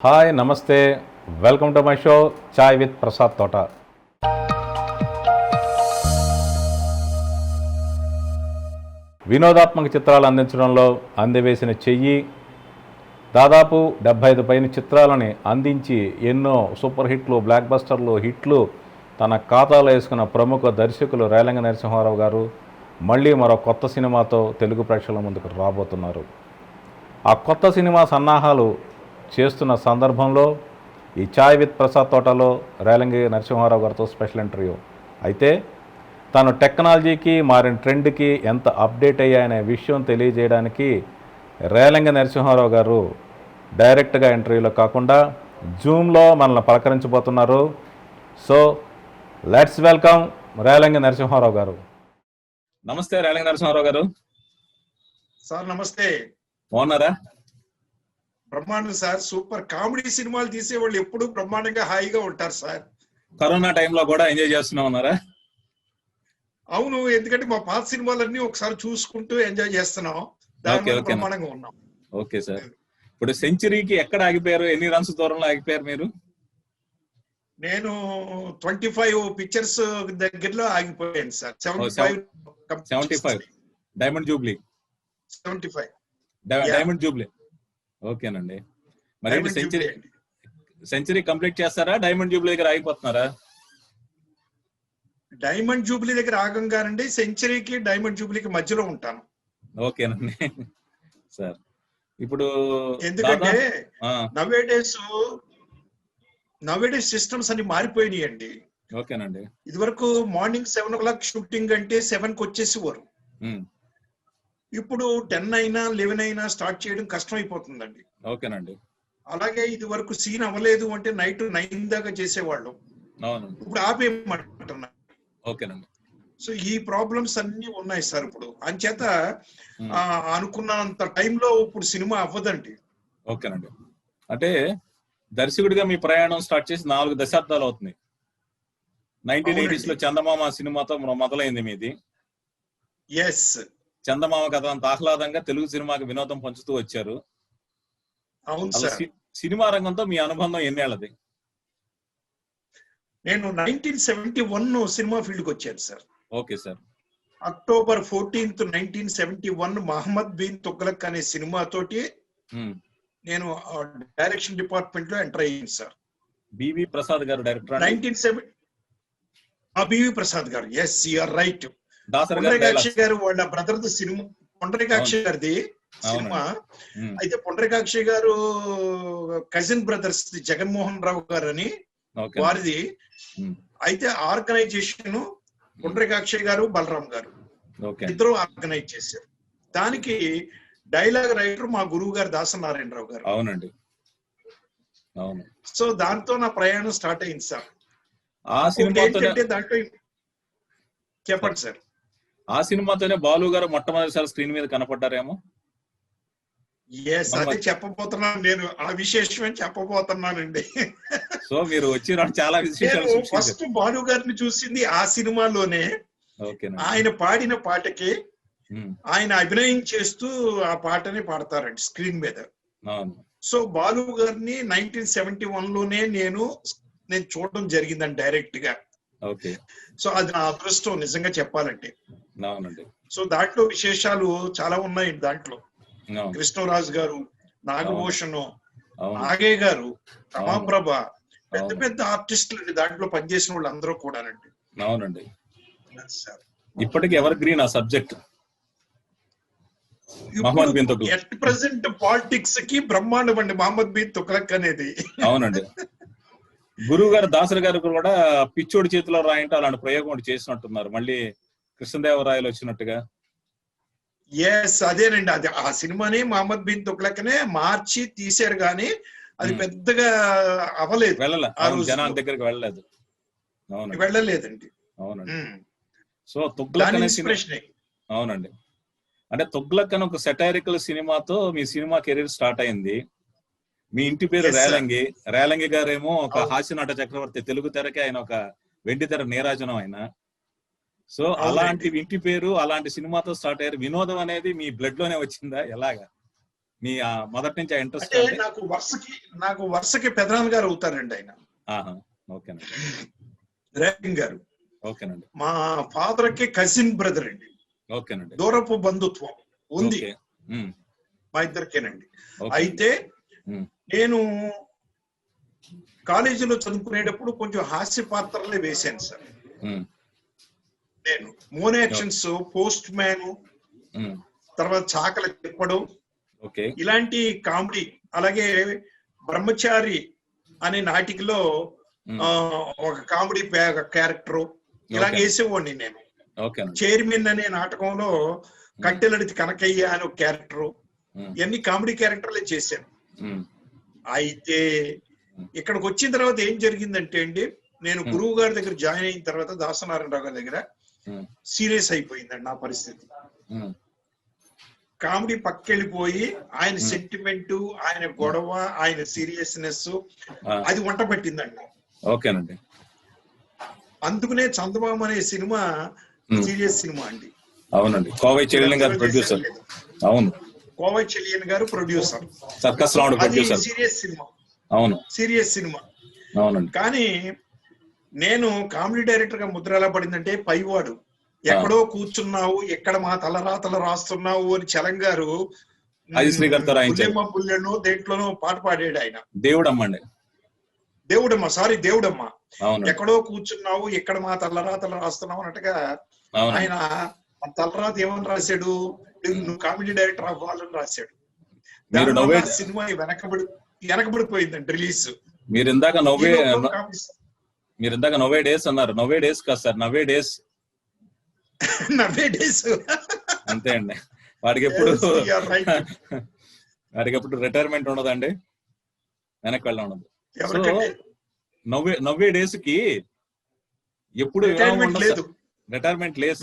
Hi నమస్తే, welcome to my show chai with Prasad తోట. వినోదాత్మక చిత్రాలు అందించడంలో అందివేసిన చెయ్యి, దాదాపు 75 పైన చిత్రాలని అందించి ఎన్నో సూపర్ హిట్లు, బ్లాక్ బస్టర్లు, హిట్లు తన ఖాతాలో వేసుకున్న ప్రముఖ దర్శకులు రేలంగి నరసింహారావు గారు మళ్ళీ మరో కొత్త సినిమాతో తెలుగు ప్రేక్షకుల ముందుకు రాబోతున్నారు. ఆ కొత్త సినిమా సన్నాహాలు చేస్తున్న సందర్భంలో ఈ చాయ్ విత్ ప్రసాద్ తోటలో రేలంగి నరసింహారావు గారితో స్పెషల్ ఇంటర్వ్యూ. అయితే తను టెక్నాలజీకి మారిన ట్రెండ్కి ఎంత అప్డేట్ అయ్యాయనే విషయం తెలియజేయడానికి రేలంగి నరసింహారావు గారు డైరెక్ట్గా ఇంటర్వ్యూలో కాకుండా జూమ్లో మనల్ని పలకరించబోతున్నారు. So let's welcome Relangi Narasimha Rao గారు. నమస్తే రేలంగి నరసింహారావు గారు. సార్ నమస్తే. బాగున్నారా? బ్రహ్మాండం సార్. సూపర్ కామెడీ సినిమాలు తీసేవాళ్ళు ఎప్పుడు బ్రహ్మాండంగా హాయిగా ఉంటారు సార్. కరోనా టైంలో కూడా ఎంజాయ్ చేస్తున్నా ఉన్నారా? అవును, ఎందుకంటే మా పాత సినిమాలన్నీ ఒకసారి చూసుకుంటూ ఎంజాయ్ చేస్తున్నాం. బ్రహ్మాండంగా ఉన్నాం. Okay sir. ఇప్పుడు సెంచరీకి ఎక్కడ ఆగిపోయారు? ఎన్ని రన్స్ దూరంలో ఆగిపోయారు మీరు? నేను 25 పిక్చర్స్ దగ్గరలో ఆగిపోయాను సార్. 75 డైమండ్ జూబ్లీ. 75 diamond jubilee. ఓకేనండి. మరి సెంచరీ కంప్లీట్ చేస్తారా? డైమండ్ జూబ్లీ దగ్గర ఆగిపోతున్నారా? డైమండ్ జూబ్లీ దగ్గర ఆగంగానండి, సెంచరీకి డైమండ్ జూబ్లీకి మధ్యలో ఉంటాను. ఓకేనండి సార్. ఇప్పుడు ఎందుకంటే నవేడేస్ సిస్టమ్స్ అన్ని మారిపోయినాయండి. ఓకేనండి. ఇది వరకు మార్నింగ్ 7 o'clock షూటింగ్ అంటే 7కి వచ్చేసేవారు. ఇప్పుడు 10 అయినా 11 అయినా స్టార్ట్ చేయడం కష్టం అయిపోతుందండి. ఓకేనండి. అలాగే ఇది వరకు సీన్ అవ్వలేదు అంటే నైట్ 9 దాకా చేసేవాళ్ళు. ఇప్పుడు ఆపేయమంటున్నారు. ఓకేనండి. సో ఈ ప్రాబ్లమ్స్ అన్ని ఉన్నాయి సార్. ఇప్పుడు అంచేత అనుకున్నంత టైంలో ఇప్పుడు సినిమా అవ్వదండి. ఓకేనండి. అంటే దర్శకుడిగా మీ ప్రయాణం స్టార్ట్ చేసి 4 దశాబ్దాలు అవుతుంది. 1980s లో చందమామ సినిమాతో మొదలైంది మీది. ఎస్. చందమామ కథ అంత ఆహ్లాదంగా తెలుగు సినిమాకి వినోదం పంచుతూ వచ్చారు. అవును సార్. సినిమా రంగంతో మీ అనుబంధం ఎన్నేళ్ళది? నేను 1971 సినిమా ఫీల్డ్ కి వచ్చాను sir. Okay sir. October 14th, 1971 Muhammad bin Tughlaq అనే సినిమా తోటి నేను డైరెక్షన్ డిపార్ట్మెంట్ లో ఎంటర్ అయ్యాను sir. BV Prasad garu director. 1970 BV Prasad garu. Yes, you are right. Dasari garu వాళ్ళ బ్రదర్ సినిమా, పొండరీకాక్షి గారిది సినిమా. అయితే పొండరీకాక్షి గారు కజిన్ బ్రదర్స్ జగన్మోహన్ రావు గారు అని వారిది. అయితే ఆర్గనైజేషన్ పొండరీకాక్షి గారు, బలరాం గారు ఇద్దరు ఆర్గనైజ్ చేశారు. దానికి డైలాగ్ రైటర్ మా గురువు గారు దాసనారాయణరావు గారు. అవునండి. అవును. సో దాంతో నా ప్రయాణం స్టార్ట్ అయింది సార్. ఆ సినిమాతోనే దాంట్లో చెప్పండి సార్. ఆ సినిమాతోనే బాలు గారు మొట్టమొదటిసారి స్క్రీన్ మీద కనపడ్డారేమో. ఎస్, అదే చెప్పబోతున్నాను నేను. ఆ విశేషమే చెప్పబోతున్నానండి. సో మీరు వచ్చి చాలా విశేషాలు. ఫస్ట్ బాలు గారిని చూసింది ఆ సినిమాలోనే. ఆయన పాడిన పాటకి ఆయన అభినయం చేస్తూ ఆ పాటని పాడతారండి స్క్రీన్ మీద. సో బాలు గారిని 1971 లోనే నేను చూడడం జరిగిందండి డైరెక్ట్ గా. సో అది నా అదృష్టం నిజంగా చెప్పాలంటే. సో దాంట్లో విశేషాలు చాలా ఉన్నాయి. దాంట్లో కృష్ణరాజు గారు, నాగభూషణ్, నాగే గారు, రమాప్రభ, పెద్ద పెద్ద ఆర్టిస్టులు దాంట్లో పనిచేసిన వాళ్ళు అందరూ కూడానండి. అవునండి. ఇప్పటికి ఎవర్ గ్రీన్ ఆ సబ్జెక్ట్. ఎట్ ప్రెసెంట్ పాలిటిక్స్ కి బ్రహ్మాండం అండి మహమ్మద్ బిన్ తుగ్లక్ అనేది. అవునండి. గురువు గారు దాసరి గారు కూడా పిచ్చోడి చేతిలో రాయంటే అలాంటి ప్రయోగం ఒకటి చేసినట్టున్నారు, మళ్ళీ కృష్ణదేవరాయలు వచ్చినట్టుగా. ఎస్, అదేనండి. అది ఆ సినిమాని మహమ్మద్ బిన్ తుగ్లక్ నే మార్చి తీశారు కానీ అది పెద్దగా అవ్వలేదు. జనాల దగ్గరికి వెళ్ళలేదు. వెళ్ళలేదండి. అవునండి. సో తుగ్లక్ అనే అవునండి. అంటే తుగ్లక్ అని ఒక సెటైరికల్ సినిమాతో మీ సినిమా కెరీర్ స్టార్ట్ అయింది. మీ ఇంటి పేరు రేలంగి. రేలంగి గారేమో ఒక హాస్య నట చక్రవర్తి. తెలుగు తెరకే ఆయన ఒక వెండి తెర నీరాజనం ఆయన. సో అలాంటి ఇంటి పేరు, అలాంటి సినిమాతో స్టార్ట్ అయ్యారు. వినోదం అనేది మీ బ్లడ్ లోనే వచ్చిందా? ఎలాగా? మీ మొదటి నుంచి ఆ ఇంట్రెస్ట్ అంటే నాకు వరుసకి పెదనాన్న గారు అవుతారండి ఆయన. ఓకేనండి. రేపింగ్ గారు. ఓకేనండి. మా ఫాదర్ కి కజిన్ బ్రదర్ అండి. ఓకేనండి. దూరపు బంధుత్వం ఉంది మా ఇద్దరికేనండి. అయితే నేను కాలేజీలో చదువుకునేటప్పుడు కొంచెం హాస్య పాత్రలే వేశాను సార్. నేను మోనాక్షన్స్, పోస్ట్ మ్యాన్, తర్వాత చాకలి చెప్పడం, ఇలాంటి కామెడీ, అలాగే బ్రహ్మచారి అనే నాటికలో ఒక కామెడీ క్యారెక్టర్ ఇలా వేసేవాడిని నేను. చైర్మన్ అనే నాటకంలో కట్టెలడితి కనకయ్య అనే ఒక క్యారెక్టర్, ఇవన్నీ కామెడీ క్యారెక్టర్లే చేశాను. అయితే ఇక్కడికి వచ్చిన తర్వాత ఏం జరిగిందంటే అండి, నేను గురువు గారి దగ్గర జాయిన్ అయిన తర్వాత దాసనారాయణరావు గారి దగ్గర సీరియస్ అయిపోయిందండి నా పరిస్థితి. కామెడీ పక్కెళ్ళిపోయి ఆయన సెంటిమెంట్, ఆయన గొడవ, ఆయన సీరియస్నెస్ అది వంట పట్టిందండి. ఓకేనండి. అందుకనే చందమామ అనే సినిమా సీరియస్ సినిమా అండి. అవునండి. కోవై చెలియన్ గారు ప్రొడ్యూసర్. అవును, కోవై చెలియన్ గారు producer. Circus round producer. Serious cinema. అవును, సీరియస్ సినిమా. అవునండి. కానీ నేను కామెడీ డైరెక్టర్ గా ముద్ర ఎలా పడిందంటే, పైవాడు ఎక్కడో కూర్చున్నావు, ఎక్కడ మా తలరాతలు రాస్తున్నావు అని చలం గారు బుల్లెమ్మో దేంట్లోనో పాట పాడాడు ఆయన. దేవుడమ్మ ఎక్కడో కూర్చున్నావు, ఎక్కడ మా తలరాతలు రాస్తున్నావు అన్నట్టుగా ఆయన తలరాత ఏమని రాశాడు, నువ్వు కామెడీ డైరెక్టర్ అవ్వాలని రాశాడు. సినిమా వెనకబడిపోయిందండి రిలీజ్. మీరు ఇందాక నవ్వే డేస్ అన్నారు. నవ్వే డేస్ కాదు సార్, నవ్వే డేస్. అంతే అండి. వాడికి ఎప్పుడు రిటైర్మెంట్ ఉండదండి, వెనక్కి వెళ్ళ ఉండదు. నవ్వే డేస్ కి ఎప్పుడు రిటైర్మెంట్ లేదు,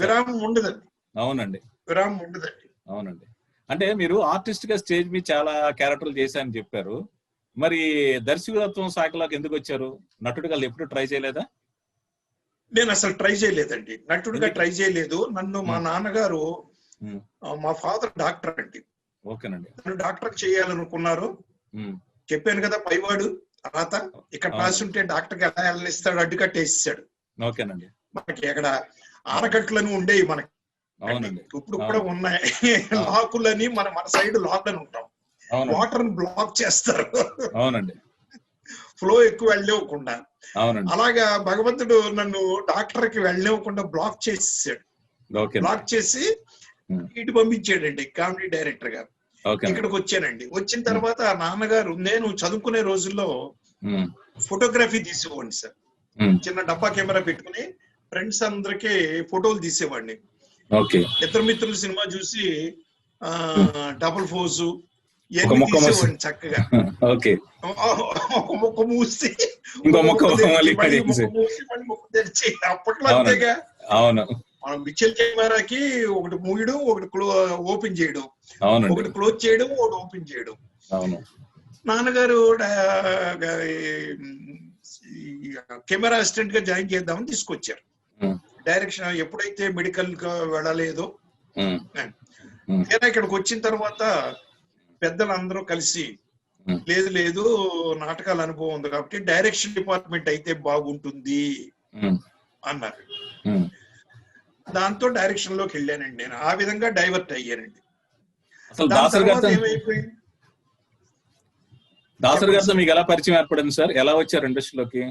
విరామం ఉండదండి. అవునండి, విరామం ఉండదండి. అవునండి. అంటే మీరు ఆర్టిస్ట్ గా స్టేజ్ మీద చాలా క్యారెక్టర్లు చేశారని చెప్పారు. మరి దర్శకత్వం శాఖలోకి ఎందుకు వచ్చారు? నటుడిగా ఎప్పుడు ట్రై చేయలేదా? నేను అసలు ట్రై చేయలేదండి, నటుడిగా ట్రై చేయలేదు. నన్ను మా నాన్నగారు, మా ఫాదర్ డాక్టర్ అండి. ఓకేనండి. నన్ను డాక్టర్ చేయాలనుకున్నారు. చెప్పాను కదా, పైవాడు రాత ఇక్కడ రాసి ఉంటే డాక్టర్ కి ఎలా వెళ్ళనిస్తాడు, అడ్డు కట్టేసాడు. ఓకేనండి. మనకి అక్కడ ఆనకట్లని ఉండేవి మనకి. ఇప్పుడు కూడా ఉన్నాయి లాకులని. మన సైడ్ లాక్ అని ఉంటాం, వాటర్ బ్లాక్ చేస్తారు. అవునండి, ఫ్లో ఎక్కువ వెళ్ళనివ్వకుండా. అలాగా భగవంతుడు నన్ను డాక్టర్ కి వెళ్ళనివ్వకుండా బ్లాక్ చేసేసాడు. బ్లాక్ చేసి ఇటు పంపించాడండి కామెడీ డైరెక్టర్ గా. ఇక్కడికి వచ్చానండి. వచ్చిన తర్వాత నాన్నగారు, నేను చదువుకునే రోజుల్లో ఫోటోగ్రఫీ తీసేవాడిని సార్. చిన్న డబ్బా కెమెరా పెట్టుకుని ఫ్రెండ్స్ అందరికి ఫోటోలు తీసేవాడిని. ఇద్దరు మిత్రులు సినిమా చూసి డబుల్ ఫోజు ఇవన్నీ తీసేవాడిని చక్కగా. ఒక ముక్క మూసి తెరిచి, అప్పట్లో అంతేగా. మనం పిక్చర్ కెమెరాకి ఒకటి మూయడం, ఒకటి ఓపెన్ చేయడం, ఒకటి క్లోజ్ చేయడం, ఒకటి ఓపెన్ చేయడం. నాన్నగారు కెమెరా అసిస్టెంట్ గా జాయిన్ చేద్దామని తీసుకొచ్చారు. డైరెక్షన్ ఎప్పుడైతే మెడికల్ గా వెళ్ళలేదో, ఇక్కడికి వచ్చిన తర్వాత పెద్దలందరూ కలిసి, లేదు నాటకాల అనుభవం ఉంది కాబట్టి డైరెక్షన్ డిపార్ట్మెంట్ అయితే బాగుంటుంది అన్నారు. దాంతో డైరెక్షన్ లోకి వెళ్ళానండి. నేను ఆ విధంగా డైవర్ట్ అయ్యానండి. ఏమైపోయింది, దాసర్ గారితో మీకు ఎలా పరిచయం ఏర్పడింది సార్? ఎలా వచ్చారు ఇండస్ట్రీలోకి?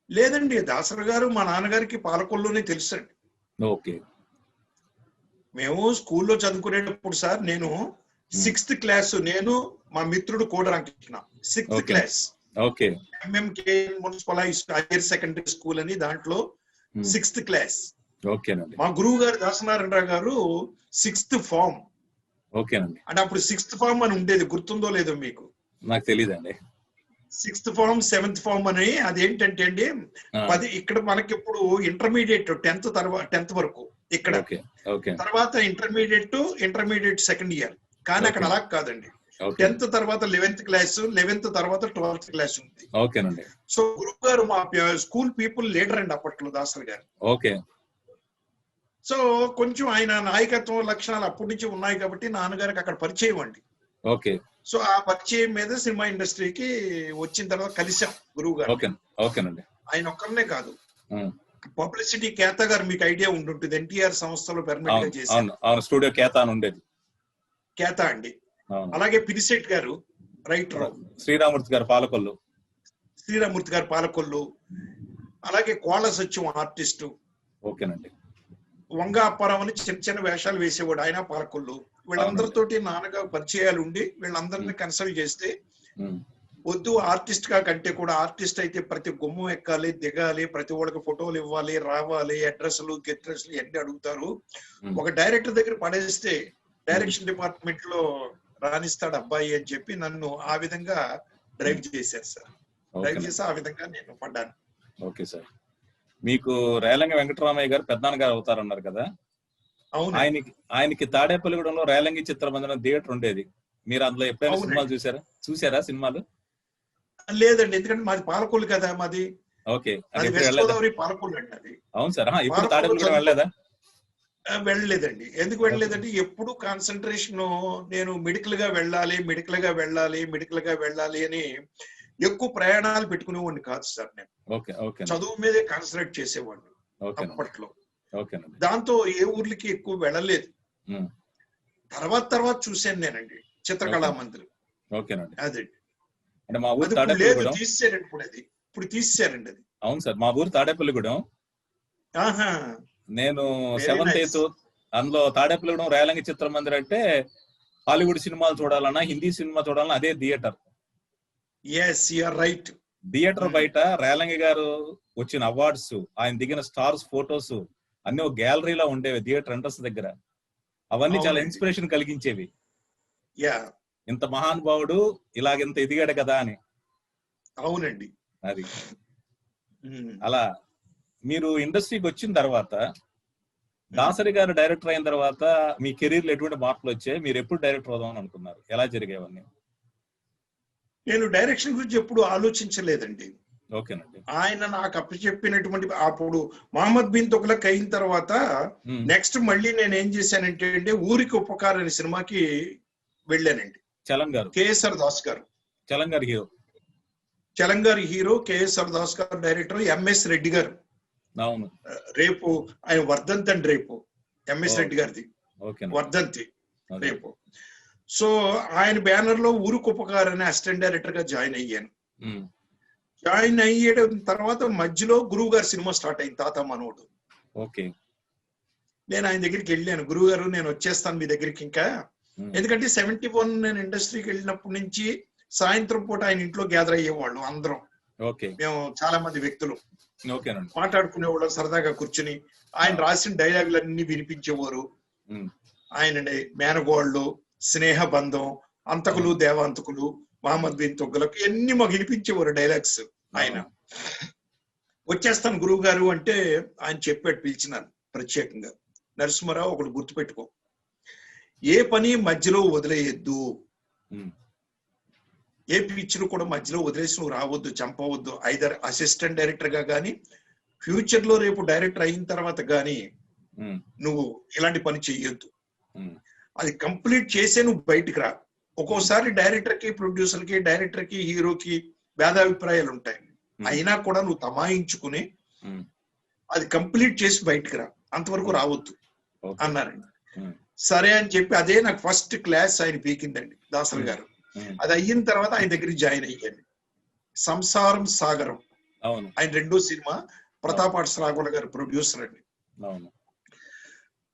లేదండి, దాసర్ గారు మా నాన్నగారికి పాలకొల్లునే తెలుసండి. ఓకే. మేము స్కూల్లో చదువుకునేటప్పుడు సార్, నేను 6th క్లాస్, నేను మా మిత్రుడు కోడరాంకృష్ణ 6th class. Okay. MMK municipal higher secondary school అని, దాంట్లో 6th క్లాస్. ఓకేనండి. మా గురువు గారు దాసనారాయణరావు గారు 6th ఫార్మ్. ఓకేనండి. అంటే అప్పుడు 6th ఫార్మ్ అని ఉండేది, గుర్తుందో లేదో మీకు? నాకు తెలియదండి. 6th ఫార్మ్, 7th ఫార్మ్ అని. అదేంటంటే అండి, 10 ఇక్కడ మనకి ఇప్పుడు ఇంటర్మీడియట్ 10th వరకు ఇక్కడ, తర్వాత ఇంటర్మీడియట్ సెకండ్ ఇయర్. కానీ అక్కడ అలా కాదండి, 10th తర్వాత 11th క్లాస్, 11th తర్వాత 12th క్లాస్ ఉంది. ఓకేనండి. సో గురువు గారు మా స్కూల్ పీపుల్ లీడర్ అండి అప్పట్లో, దాసర్ గారు. ఓకే. సో కొంచెం ఆయన నాయకత్వం లక్షణాలు అప్పటి నుంచి ఉన్నాయి కాబట్టి నాన్నగారికి అక్కడ పరిచయం అండి. ఓకే. సో ఆ పరిచయం మీద సినిమా ఇండస్ట్రీకి వచ్చిన తర్వాత కలిసాం గురువు గారు. ఓకేనండి. ఆయన ఒక్కరినే కాదు, పబ్లిసిటీ కేతా గారు మీకు ఐడియా ఉండుంటుంది, ఎన్టీఆర్ సంస్థలో పెర్మనెంట్ గా చేశారు. స్టూడియో కేతా అని ఉండేది. కేతా అండి. అలాగే పిరిశెట్టి గారు రైటర్, శ్రీరామూర్తి గారు పాలకొల్లు, అలాగే కోళ్ళ సత్యం ఆర్టిస్టు. ఓకేనండి. వంగ అప్పారావు అని చిన్న చిన్న వేషాలు వేసేవాడు, ఆయన పాలకొల్లు. వీళ్ళందరితోటి నాన్నగా పరిచయాలు ఉండి వీళ్ళందరినీ కన్సల్ట్ చేస్తే, వద్దు ఆర్టిస్ట్ గా కంటే కూడా ఆర్టిస్ట్ అయితే ప్రతి గుమ్మం ఎక్కాలి, దిగాలి, ప్రతి వాళ్ళకి ఫోటోలు ఇవ్వాలి, రావాలి, అడ్రస్లు గెడ్రస్లు ఎన్ని అడుగుతారు, ఒక డైరెక్టర్ దగ్గర పడేస్తే డైరెక్షన్ డిపార్ట్మెంట్ లో రాణిస్తాడు అబ్బాయి అని చెప్పి నన్ను ఆ విధంగా డ్రైవ్ చేశారు సార్. డ్రైవ్ చేసి ఆ విధంగా నేను పడ్డాను. Okay sir. మీకు రేలంగి వెంకటరామయ్య గారు పెద్దనాన్న గారు అవుతారన్నారు కదా. అవును. ఆయనకి తాడేపల్లిగూడెంలో రేలంగి చిత్రమందిరం థియేటర్ ఉండేది. మీరు అందులో ఎప్పుడైనా సినిమాలు చూసారా సినిమాలు? లేదండి, ఎందుకంటే మాది పాలకొల్లు కదా. మాది ఓకే. పాలకొల్లు అండి అది. అవును సార్. ఇప్పుడు తాడేపల్లిగూడెం వెళ్ళలేదా? వెళ్ళలేదండి. ఎందుకు వెళ్ళలేదంటే ఎప్పుడు కాన్సన్ట్రేషన్ నేను మెడికల్ గా వెళ్ళాలి అని ఎక్కువ ప్రయాణాలు పెట్టుకునేవాడిని కాదు సార్. నేను చదువు మీదే కాన్సన్ట్రేట్ చేసేవాడిని అప్పట్లో. దాంతో ఏ ఊర్లకి ఎక్కువ వెళ్ళలేదు. తర్వాత చూశాను నేనండి చిత్రకళా మందిరం. అదండి. ఇప్పుడు తీసేశారండి అది. అవును సార్, మా ఊరు తాడేపల్లిగూడెం. నేను 7th 8th అందులో తాడేపల్లిగూడెం రేలంగి చిత్రమందిరం అంటే హాలీవుడ్ సినిమాలు చూడాలన్నా, హిందీ సినిమా చూడాలన్నా అదే థియేటర్. థియేటర్ బయట రేలంగి గారు వచ్చిన అవార్డ్స్, ఆయన దిగిన స్టార్స్ ఫోటోస్ అన్ని ఒక గ్యాలరీలో ఉండేవి థియేటర్ ఎంట్రన్స్ దగ్గర. అవన్నీ చాలా ఇన్స్పిరేషన్ కలిగించేవి. ఇంత మహానుభావుడు ఇలాగెంత ఎదిగాడు కదా అని. అవునండి. అది అలా మీరు ఇండస్ట్రీకి వచ్చిన తర్వాత, దాసరి గారు డైరెక్టర్ అయిన తర్వాత మీ కెరీర్ లో ఎటువంటి మార్పులు వచ్చాయి? మీరు ఎప్పుడు డైరెక్టర్ అవుదామని అనుకున్నారు? ఎలా జరిగేవన్నీ? నేను డైరెక్షన్ గురించి ఎప్పుడు ఆలోచించలేదండి. ఓకేనండి. ఆయన నాకు అప్పచెప్పినటువంటి అప్పుడు మహమ్మద్ బిన్ తుగ్లక్ అయిన తర్వాత నెక్స్ట్ మళ్ళీ నేను ఏం చేశానంటే అండి, ఊరికి ఉపకారం అనే సినిమాకి వెళ్ళానండి. కేఎస్ఆర్ దాస్ గారు చలంగారి హీరో, కేఎస్ఆర్ దాస్ గారు డైరెక్టర్, ఎంఎస్ రెడ్డి గారు. రేపు ఆయన వర్ధంతి అండి, రేపు ఎంఎస్ రెడ్డి గారిది వర్ధంతి రేపు. సో ఆయన బ్యానర్ లో ఊరికి ఉపకారం అనే అసిస్టెంట్ డైరెక్టర్ గా జాయిన్ అయ్యాను. జాయిన్ అయ్యడం తర్వాత మధ్యలో గురువు గారి సినిమా స్టార్ట్ అయింది, తాత మనోడు. నేను ఆయన దగ్గరికి వెళ్ళాను, గురువు గారు నేను వచ్చేస్తాను మీ దగ్గరికి ఇంకా. ఎందుకంటే 71 నేను ఇండస్ట్రీకి వెళ్ళినప్పటి నుంచి సాయంత్రం పూట ఆయన ఇంట్లో గ్యాదర్ అయ్యేవాళ్ళు అందరం. మేము చాలా మంది వ్యక్తులు మాట్లాడుకునేవాళ్ళం, సరదాగా కూర్చుని ఆయన రాసిన డైలాగులన్నీ వినిపించేవారు. ఆయన మేనగోళ్ళు, స్నేహ బంధం, అంతకులు దేవాంతకులు, మహమ్మద్ బిన్ తుగ్లక్ ఎన్ని మాకు వినిపించేవారు డైలాగ్స్. ఆయన వచ్చేస్తాను గురువు గారు అంటే ఆయన చెప్పాడు, పిలిచినాను ప్రత్యేకంగా, నరసింహారావు ఒకటి గుర్తుపెట్టుకో, ఏ పని మధ్యలో వదిలేయద్దు, ఏ పిక్చర్ కూడా మధ్యలో వదిలేసి నువ్వు రావద్దు, చంపవద్దు. ఐదర్ అసిస్టెంట్ డైరెక్టర్ గా గానీ, ఫ్యూచర్ లో రేపు డైరెక్టర్ అయిన తర్వాత గానీ నువ్వు ఇలాంటి పని చెయ్యొద్దు. అది కంప్లీట్ చేసే నువ్వు బయటికి రా. ఒక్కోసారి డైరెక్టర్ కి, ప్రొడ్యూసర్ కి, డైరెక్టర్ కి, హీరోకి భేదాభిప్రాయాలు ఉంటాయి. అయినా కూడా నువ్వు తమాయించుకుని అది కంప్లీట్ చేసి బయటికి రా, అంతవరకు రావద్దు అన్నారండి. సరే అని చెప్పి అదే నాకు ఫస్ట్ క్లాస్ ఆయన పీకిందండి దాసరి గారు. అది అయిన తర్వాత ఆయన దగ్గరికి జాయిన్ అయ్యాను. సంసారం సాగరం ఆయన రెండో సినిమా, ప్రతాపాటి శ్రావణ గారు ప్రొడ్యూసర్ అండి.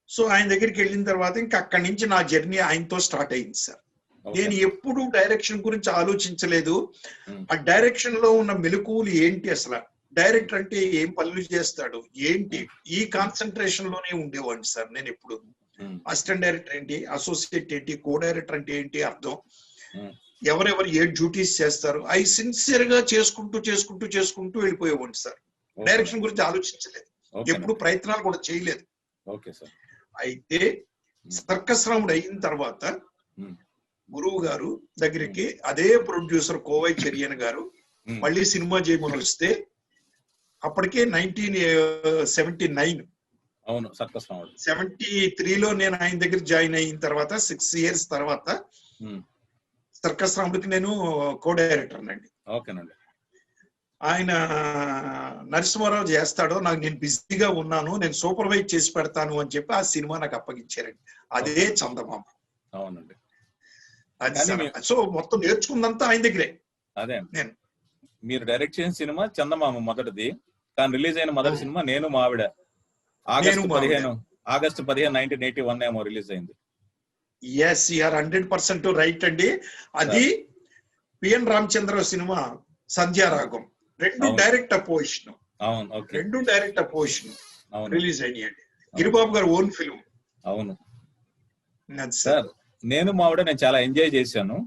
సో ఆయన దగ్గరికి వెళ్ళిన తర్వాత ఇంకా అక్కడి నుంచి నా జర్నీ ఆయనతో స్టార్ట్ అయింది సార్. నేను ఎప్పుడు డైరెక్షన్ గురించి ఆలోచించలేదు. ఆ డైరెక్షన్ లో ఉన్న మెలకువలు ఏంటి, అసలు డైరెక్టర్ అంటే ఏం పనులు చేస్తాడు ఏంటి, ఈ కాన్సన్ట్రేషన్ లోనే ఉండేవాడిని సార్. నేను ఎప్పుడు అసిస్టెంట్ డైరెక్టర్ ఏంటి, అసోసియేట్ ఏంటి, కో డైరెక్టర్ అంటే ఏంటి అర్థం, ఎవరెవరు ఏ డ్యూటీస్ చేస్తారు, అవి సిన్సియర్ గా చేసుకుంటూ వెళ్ళిపోయేవాడిని సార్. డైరెక్షన్ గురించి ఆలోచించలేదు, ఎప్పుడు ప్రయత్నాలు కూడా చేయలేదు. అయితే సర్కస్ రాముడు అయిన తర్వాత గురువు గారు దగ్గరికి అదే ప్రొడ్యూసర్ కోవై చెరియన్ గారు మళ్ళీ సినిమా చేయమని వస్తే, అప్పటికే 1979 73లో నేను ఆయన దగ్గర జాయిన్ అయిన తర్వాత 6 years తర్వాత సర్కస్ రాముడికి నేను కో డైరెక్టర్ అండి. ఓకేనండి. ఆయన నరసింహారావు చేస్తాడో, నేను బిజీగా ఉన్నాను, నేను సూపర్వైజ్ చేసి పెడతాను అని చెప్పి ఆ సినిమా నాకు అప్పగించారండి. అదే చందమామ. అవునండి. అది సో మొత్తం నేర్చుకుందంతా ఆయన దగ్గరే. అదే నేను మీరు డైరెక్ట్ చేసిన సినిమా చందమామ మొదటిది, కానీ రిలీజ్ అయిన మొదటి సినిమా నేను మా ఆవిడ ఆగస్టు 15, 1981 ఏమో రిలీజ్ అయింది. yes, you are 100% రైట్ అండి. అది పిఎన్ రామచంద్ర సినిమా సంధ్యారాగం, రెండు డైరెక్ట్ అపోజిషన్. అవును, ఓకే, రెండు డైరెక్ట్ అపోజిషన్ రిలీజ్ అయ్యాయండి. గిరిబాబు గారు ఓన్ ఫిల్మ్. అవును సార్. నేను మా ఆవిడ నేను చాలా ఎంజాయ్ చేశాను.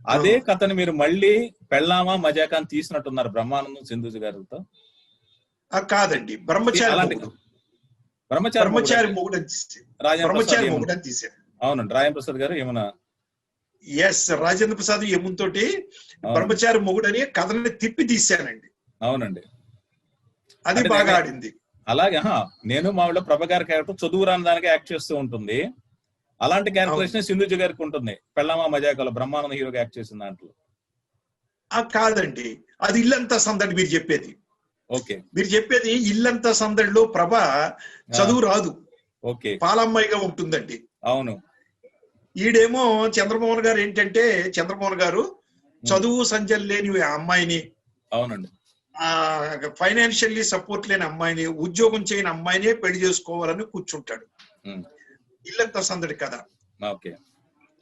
అదే కథని మీరు మళ్ళీ పెళ్ళామా మజాకా అని తీసినట్టున్నారు బ్రహ్మానందం సింధుజ గారితో. కాదండి, బ్రహ్మచారి మొగుడు తీశారు. అవునండి, రాజేంద్ర ప్రసాద్ గారు ఏమన్నా. ఎస్, రాజేంద్ర ప్రసాద్ యమున్ తోటి బ్రహ్మచారి మొగుడు అని కథని తిప్పి తీశానండి. అవునండి, అది బాగా ఆడింది. అలాగే నేను మా ఊళ్ళో ప్రభ గారి క్యారెక్టర్ చదువు రాని దానికి యాక్ట్ చేస్తూ ఉంటుంది. అలాంటి క్యారెక్టరేషన్ సింధుజ గారికి ఉంటుంది పెళ్ళామా మజాకాలో బ్రహ్మానంద హీరోగా యాక్ట్ చేసిన దాంట్లో. కాదండి, అది ఇల్లంతా సందడి మీరు చెప్పేది. ఓకే, మీరు చెప్పేది ఇల్లంతా సందడిలో ప్రభ చదువు రాదు, ఓకే, పాలమ్మాయిగా ఉంటుందండి. అవును. ఈడేమో చంద్రమోహన్ గారు ఏంటంటే, చంద్రమోహన్ గారు చదువు సంజల్ లేని అమ్మాయిని, అవునండి, ఫైనాన్షియల్లీ సపోర్ట్ లేని అమ్మాయిని, ఉద్యోగం చేయని అమ్మాయినే పెళ్లి చేసుకోవాలని కూర్చుంటాడు. ఇల్లంతా సందడి కదా,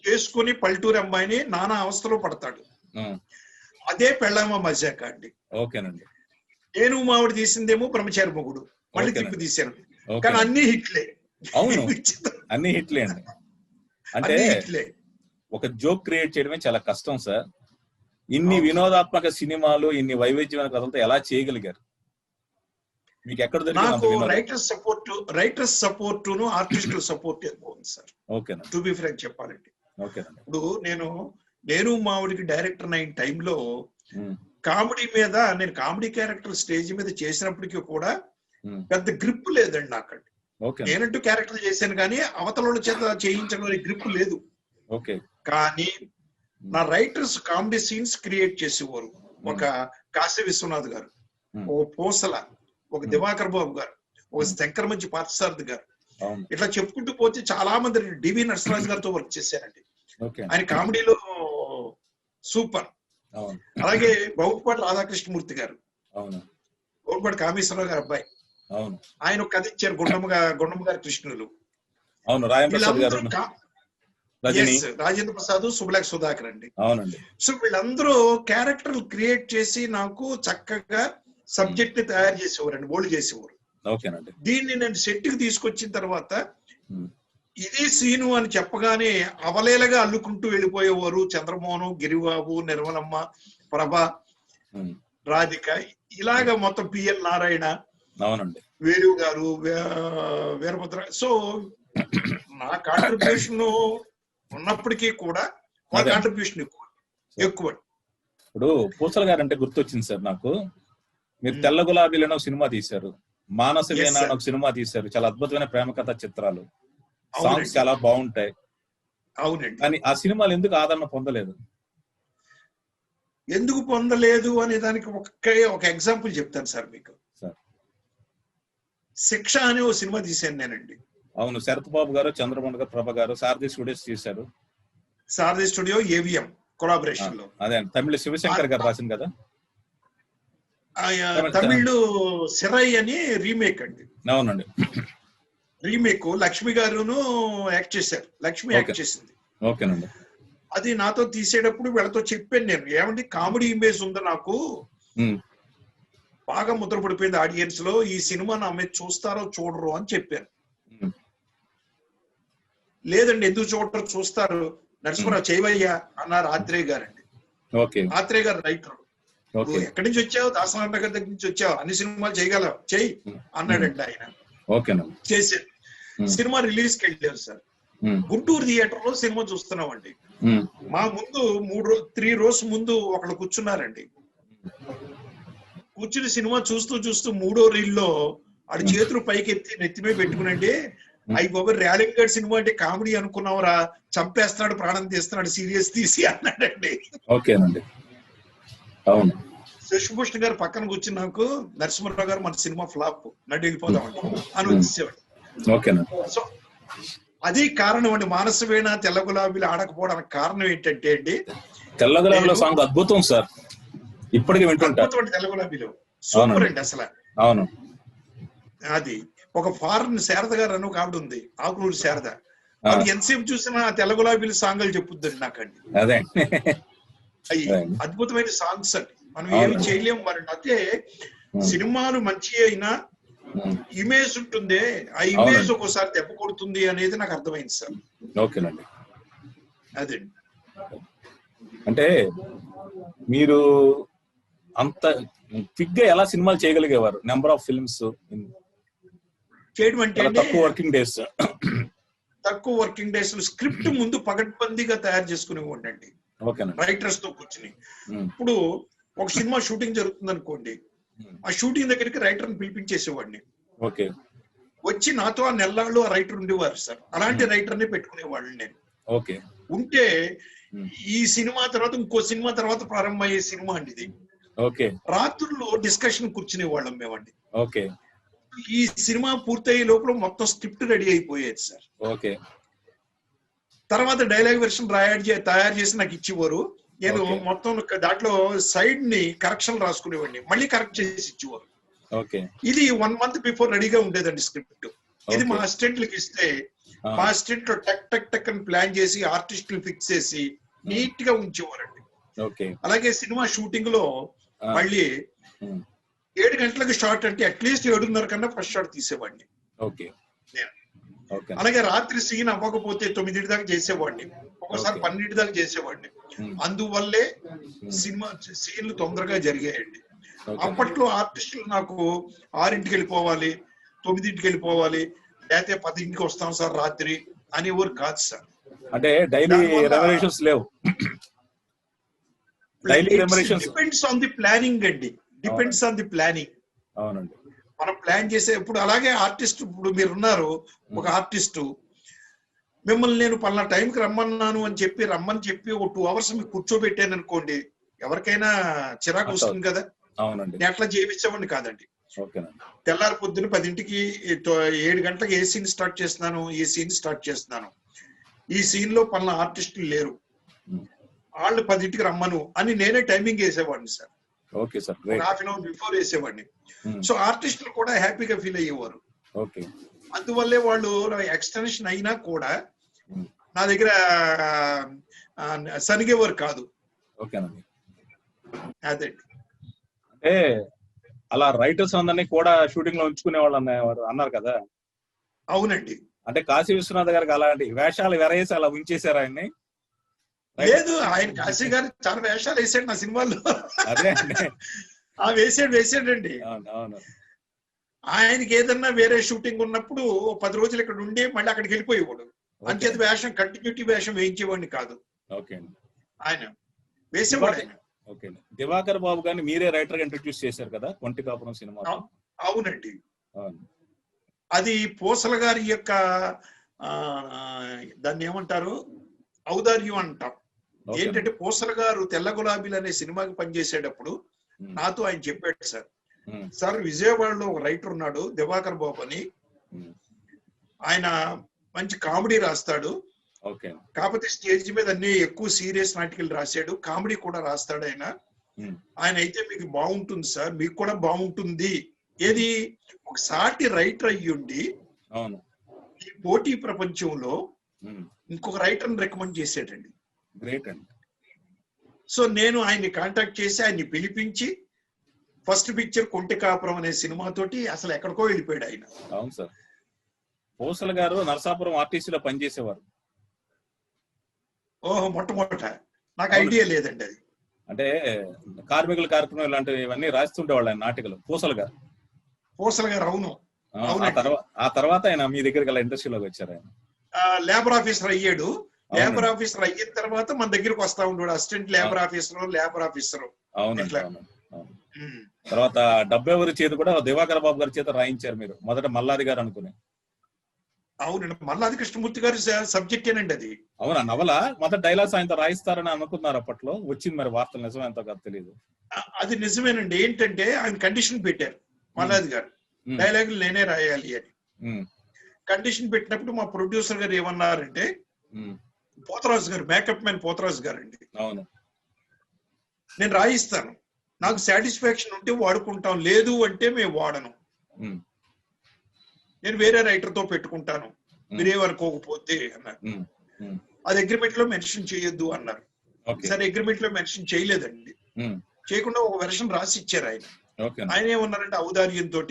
చేసుకుని పల్లెటూరు అమ్మాయిని నానా అవస్థలో పడతాడు. అదే పెళ్ళామా మజాక అండి. ఓకేనండి. నేను మావిడ తీసిందేమో బ్రహ్మచారి మొగుడు, మళ్ళీ తిప్పి తీశాను, కానీ అన్ని హిట్లే. అవును, అన్ని హిట్లే అండి. అంటే ఒక జోక్ క్రియేట్ చేయడమే చాలా కష్టం సార్. ఇన్ని వినోదాత్మక సినిమాలు, ఇన్ని వైవిధ్యమైన కథలతో ఎలా చేయగలిగారు? మీకు ఎక్కడ దొరికింది? రైటర్స్ సపోర్ట్ ఆర్టిస్టుల సపోర్ట్ ఎక్కువ ఉంది సార్. ఓకేనా, టు బి ఫ్రాంక్ చెప్పాలంటే. ఇప్పుడు నేను మావిడికి డైరెక్టర్ అయిన టైంలో కామెడీ మీద, నేను కామెడీ క్యారెక్టర్ స్టేజ్ మీద చేసినప్పటికీ కూడా పెద్ద గ్రిప్ లేదండి నాకండి. నేనంటూ క్యారెక్టర్ చేశాను కానీ అవతల చేత చేయించడం గ్రిప్ లేదు. కానీ నా రైటర్స్ కామెడీ సీన్స్ క్రియేట్ చేసేవారు. ఒక కాశీ విశ్వనాథ్ గారు, ఓ పోసల, ఒక దివాకర్ బాబు గారు, ఒక శంకర్ మంచి పార్థసారథి గారు, ఇట్లా చెప్పుకుంటూ పోతే చాలా మంది. డివి నరసరాజు గారితో వర్క్ చేశారండి, ఆయన కామెడీలో సూపర్. అలాగే బౌట్పాటి రాధాకృష్ణమూర్తి గారు, బౌట్పాటి కామేశ్వరరావు గారు అబ్బాయి, ఆయన ఒక కథ ఇచ్చారు, గుండమ్మ గారి కృష్ణులు. రాజేంద్ర ప్రసాద్, సుబ్బలేఖ సుధాకర్ అండి. సో వీళ్ళందరూ క్యారెక్టర్లు క్రియేట్ చేసి నాకు చక్కగా సబ్జెక్ట్ ని తయారు చేసేవారండి, బోల్డ్ చేసేవారు. దీన్ని నేను సెట్ కి తీసుకొచ్చిన తర్వాత ఇది సీను అని చెప్పగానే అవలేలగా అల్లుకుంటూ వెళ్ళిపోయేవారు. చంద్రమోహన్, గిరిబాబు, నిర్మలమ్మ, ప్రభ, రాధిక, ఇలాగా మొత్తం పిఎల్ నారాయణ, వేరు గారు, వీరభద్ర. సో నా కాంట్రిబ్యూషన్ ఉన్నప్పటికీ కూడా మా కాంట్రిబ్యూషన్ ఎక్కువ. ఇప్పుడు పూసల గారు అంటే గుర్తొచ్చింది సార్ నాకు. మీరు తెల్ల గులాబీలను సినిమా తీశారు, మానస వీణ ఒక సినిమా తీశారు, చాలా అద్భుతమైన ప్రేమ కథ చిత్రాలు, సాంగ్స్ చాలా బాగుంటాయి. అవునండి, కానీ ఆ సినిమాలు ఎందుకు ఆదరణ పొందలేదు? ఎందుకు పొందలేదు అనే దానికి ఒక ఎగ్జాంపుల్ చెప్తాను సార్ మీకు. శిక్ష అనే ఓ సినిమా తీశాను నేనండి. అవును, శరత్ బాబు గారు, చంద్రమోహన్ గారు, ప్రభ గారు సారథి స్టూడియోస్ చేశారు. సారథి స్టూడియో ఏవిఎం కొలాబరేషన్ లో. అదే తమిళ శివశంకర్ గారు రాసింది కదా. తమిళ్ సిరై అని రీమేక్ అండి. అవునండి, రీమేక్ లక్ష్మి గారును యాక్ట్ చేశారు, లక్ష్మి యాక్ట్ చేసింది. ఓకేనండి. అది నాతో తీసేటప్పుడు వీళ్ళతో చెప్పాను నేను, ఏమండి కామెడీ ఇమేజ్ ఉంది నాకు, బాగా ముద్ర పడిపోయింది ఆడియన్స్ లో, ఈ సినిమా నా మీద చూస్తారో చూడరు అని చెప్పాను. లేదండి, ఎందుకు చూడరు, చూస్తారు, నరసింహరావు చేయవయ్యా అన్నారు ఆత్రేయ గారండి. ఆత్రేయ గారు రైటర్. ఎక్కడి నుంచి వచ్చావు? దాసనారాయణ గారి దగ్గర నుంచి వచ్చావు, అన్ని సినిమాలు చేయగలవు, చెయ్యి అన్నాడండి ఆయన. చేశాను. సినిమా రిలీజ్ కి వెళ్ళాను సార్, గుంటూరు థియేటర్ లో సినిమా చూస్తున్నామండి. మా ముందు 3 రోజు ముందు ఒకళ్ళు కూర్చున్నారండి. కూర్చుని సినిమా చూస్తూ చూస్తూ 3వ రీల్లో ఆడి చేతులు పైకి ఎత్తి నెత్తిమే పెట్టుకునండి, అయ్యి బాబు ర్యాలింగ్ గడ్ సినిమా అంటే కామెడీ అనుకున్నావురా, చంపేస్తున్నాడు, ప్రాణం తీస్తున్నాడు, సీరియస్ తీసి అన్నాడండి. ఓకేనండి. అవును. శశిభూషణ్ గారు పక్కన కూర్చుని నాకు, నరసింహరావు గారు మన సినిమా ఫ్లాప్, నడ్డు వెళ్ళిపోదామండి అని వచ్చేవాడు. ఓకేనండి. సో అది కారణం అండి, మానస వీణ తెల్ల గులాబీలు ఆడకపోవడానికి కారణం ఏంటంటే అండి, తెల్ల గులాబీలో సాంగ్ అద్భుతం సార్, ఇప్పటికీ వింటుంటా. తెల్ల గులాబీలో సూపర్ అండి అసలు. అవును. అది ఒక ఫారెన్ శారద గారు అని ఒక ఆవిడ ఉంది, ఆకులూరు శారద, ఆవిడ ఎంతసేపు చూసినా తెల్ల గులాబీల సాంగ్లు చెప్పుద్దండి నాకండి. అదే అవి అద్భుతమైన సాంగ్స్ అండి, మనం ఏమి చేయలేము వారిని. అయితే సినిమాలు మంచి అయినా ఇమేజ్ ఉంటుంది, ఆ ఇమేజ్ ఒక్కోసారి దెబ్బ కొడుతుంది అనేది నాకు అర్థమైంది సార్. ఓకేనండి. అదండి. అంటే మీరు అంత క్విక్ గా ఎలా సినిమాలు చేయగలిగేవారు? నెంబర్ ఆఫ్ ఫిల్మ్స్ చేయడం అంటే తక్కువ వర్కింగ్ డేస్, తక్కువ వర్కింగ్ డేస్ స్క్రిప్ట్ ముందు పగడ్బందీగా తయారు చేసుకునేవాడిని అండి రైటర్స్ తో కూర్చుని. ఇప్పుడు ఒక సినిమా షూటింగ్ జరుగుతుంది అనుకోండి, ఆ షూటింగ్ దగ్గరికి రైటర్ ని పిలిపించేసేవాడిని. ఓకే. వచ్చి నాతో ఆ నెల్లాళ్ళు ఆ రైటర్ ఉండేవారు సార్, అలాంటి రైటర్ ని పెట్టుకునేవాళ్ళని నేను. ఓకే. ఉంటే ఈ సినిమా తర్వాత ఇంకో సినిమా తర్వాత ప్రారంభమయ్యే సినిమా అండి ఇది. ఓకే. రాత్రుల్లో డిస్కషన్ కూర్చునే వాళ్ళం మేమండి. ఓకే. ఈ సినిమా పూర్తయ్యే లోపల మొత్తం స్క్రిప్ట్ రెడీ అయిపోయేది సార్. ఓకే. తర్వాత డైలాగ్ వెర్షన్ తయారు చేసి నాకు ఇచ్చేవారు, నేను మొత్తం దాంట్లో సైడ్ ని కరెక్షన్ రాసుకునేవాడిని, మళ్ళీ కరెక్ట్ చేసి ఇచ్చేవారు. ఓకే. ఇది 1 month బిఫోర్ రెడీగా ఉండేదండి స్క్రిప్ట్. ఇది మా అసిస్టెంట్లకి ఇస్తే మా అసిస్టెంట్ లో టక్ టక్ టక్ అని ప్లాన్ చేసి ఆర్టిస్టులు ఫిక్స్ చేసి నీట్ గా ఉంచేవారండి. అలాగే సినిమా షూటింగ్ లో మళ్ళీ 7 గంటలకు షార్ట్ అంటే అట్లీస్ట్ 7:30 కన్నా ఫస్ట్ షాట్ తీసేవాడిని. అలాగే రాత్రి సీన్ అవ్వకపోతే 9 దాకా చేసేవాడిని, ఒక్కోసారి 12 దాకా చేసేవాడిని. అందువల్లే సినిమా సీన్లు తొందరగా జరిగాయండి. అప్పట్లో ఆర్టిస్టులు నాకు 6ంటికి వెళ్ళిపోవాలి, 9ంటికి వెళ్ళిపోవాలి, లేకపోతే 10ంటికి వస్తాం సార్ రాత్రి అనేవారు కాదు సార్. అంటే డైలీ రెవల్యూషన్స్ లేవు. డిపెండ్స్ ఆన్ ది ప్లానింగ్ అండి, డిపెండ్స్ ఆన్ ది ప్లానింగ్. అవునండి. మనం ప్లాన్ చేసే ఇప్పుడు అలాగే ఆర్టిస్ట్, ఇప్పుడు మీరు ఉన్నారు ఒక ఆర్టిస్ట్, మిమ్మల్ని నేను పలానా టైంకి రమ్మన్నాను అని చెప్పి ఒక 2 hours మీకు కూర్చోబెట్టాను అనుకోండి, ఎవరికైనా చిరాకు వస్తుంది కదా. నేను అట్లా చేయించేవాడిని కాదండి. తెల్లారి పొద్దున 10ంటికి 7 గంటలకు ఏ సీన్ స్టార్ట్ చేస్తున్నాను, ఈ సీన్ స్టార్ట్ చేస్తున్నాను, ఈ సీన్ లో పలానా ఆర్టిస్టులు లేరు, వాళ్ళు 10ంటికి రమ్మను అని నేనే టైమింగ్ వేసేవాడిని sir. Okay sir. ½ an hour before వేసేవాడిని. సో ఆర్టిస్టులు కూడా హ్యాపీగా ఫీల్ అయ్యేవారు. అందువల్లే వాళ్ళు ఎక్స్టెన్షన్ అయినా కూడా నా దగ్గర సనిగేవారు కాదు. అదే అంటే అలా రైటర్స్ అందరినీ కూడా షూటింగ్ లో ఉంచుకునే వాళ్ళు అన్నారు కదా. అవునండి. అంటే కాశీ విశ్వనాథ్ గారికి అలాంటి వేషాలు వెరయేసి అలా ఉంచేశారు ఆయన్ని? లేదు, ఆయన కాశీ గారు చాలా వేషాలు వేసాడు నా సినిమాల్లో. అదే వేసాడండి. ఆయనకి ఏదన్నా వేరే షూటింగ్ ఉన్నప్పుడు 10 రోజులు ఇక్కడ ఉండి మళ్ళీ అక్కడికి వెళ్ళిపోయేవాడు. అంచేత వేషం కంటిన్యూటీ వేషం వేయించేవాడిని కాదు, ఆయన వేసేవాడు ఆయన. దివాకర్ బాబు గారిని మీరే రైటర్ గా ఇంట్రడ్యూస్ చేశారు కదా కొంటి కాపురం సినిమా. అవునండి. అది పూసల గారి యొక్క దాన్ని ఏమంటారు, ఔదార్యం అంటాం. ఏంటంటే పూసల గారు తెల్ల గులాబీలు అనే సినిమాకి పనిచేసేటప్పుడు నాతో ఆయన చెప్పాడు, సార్ విజయవాడలో ఒక రైటర్ ఉన్నాడు దివాకర్ బాబు అని, ఆయన మంచి కామెడీ రాస్తాడు, కాకపోతే స్టేజ్ మీద అన్ని ఎక్కువ సీరియస్ నాటికలు రాశాడు, కామెడీ కూడా రాస్తాడు ఆయన అయితే మీకు బాగుంటుంది సార్, మీకు కూడా బాగుంటుంది. ఏది ఒక సాటి రైటర్ అయ్యుండి ఈ పోటీ ప్రపంచంలో ఇంకొక రైటర్ని రికమెండ్ చేసాడండి. గ్రేట్ అండి. సో నేను ఆయన్ని కాంటాక్ట్ చేసి ఆయన్ని పిలిపించి ఫస్ట్ పిక్చర్ కొంటి కాపురం అనే సినిమాతోటి అసలు ఎక్కడికో వెళ్ళిపోయాడు ఆయన. అవును సార్. పూసల గారు నరసాపురం ఆర్టీసీలో పనిచేసేవారు. ఓహో, మొట్టమొదట నాకు ఐడియా లేదండి అది. అంటే కార్మికుల కార్యక్రమం ఇలాంటివన్నీ రాస్తుండేవాళ్ళు ఆయన నాటికలు పూసల గారు. అవును. ఆ తర్వాత ఆయన మీ దగ్గరికి అలా ఇండస్ట్రీలోకి వచ్చారు. ఆయన లేబర్ ఆఫీసర్ అయ్యాడు. లేబర్ ఆఫీసర్ అయిన తర్వాత మన దగ్గరికి వస్తా ఉన్నాడు, అసిస్టెంట్ లేబర్ ఆఫీసర్. తర్వాత 70 చేతి కూడా దివాకర్ బాబు గారి చేత రాయించారు మీరు, మొదట మల్లాది గారు అనుకుని. అవునండి, మల్లాది కృష్ణమూర్తి గారి సబ్జెక్టేనండి అది. అవునా నవల? మొదటి డైలాగ్స్ ఆయనతో రాయిస్తారని అనుకున్నారు అప్పట్లో, వచ్చింది మరి వార్తలు నిజం ఎంతో కాదు తెలియదు. అది నిజమేనండి. ఏంటంటే ఆయన కండిషన్ పెట్టారు మల్లాది గారు, డైలాగులు నేనే రాయాలి అని. కండిషన్ పెట్టినప్పుడు మా ప్రొడ్యూసర్ గారు ఏమన్నారంటే, పోతరాజు గారు, మేకప్ మ్యాన్ పోతరాజు గారు అండి, అవును, నేను రాయిస్తాను, నాకు సాటిస్ఫాక్షన్ ఉంటే వాడుకుంటాం, లేదు అంటే మేము వాడను, నేను వేరే రైటర్ తో పెట్టుకుంటాను, మీరేమనుకోకపోతే అన్నారు. అది అగ్రిమెంట్ లో మెన్షన్ చేయొద్దు అన్నారు. సరే అగ్రిమెంట్ లో మెన్షన్ చేయలేదండి, చేయకుండా ఒక వెర్షన్ రాసి ఇచ్చారు ఆయన. ఆయన ఏమన్నారంటే ఔదార్యంతో,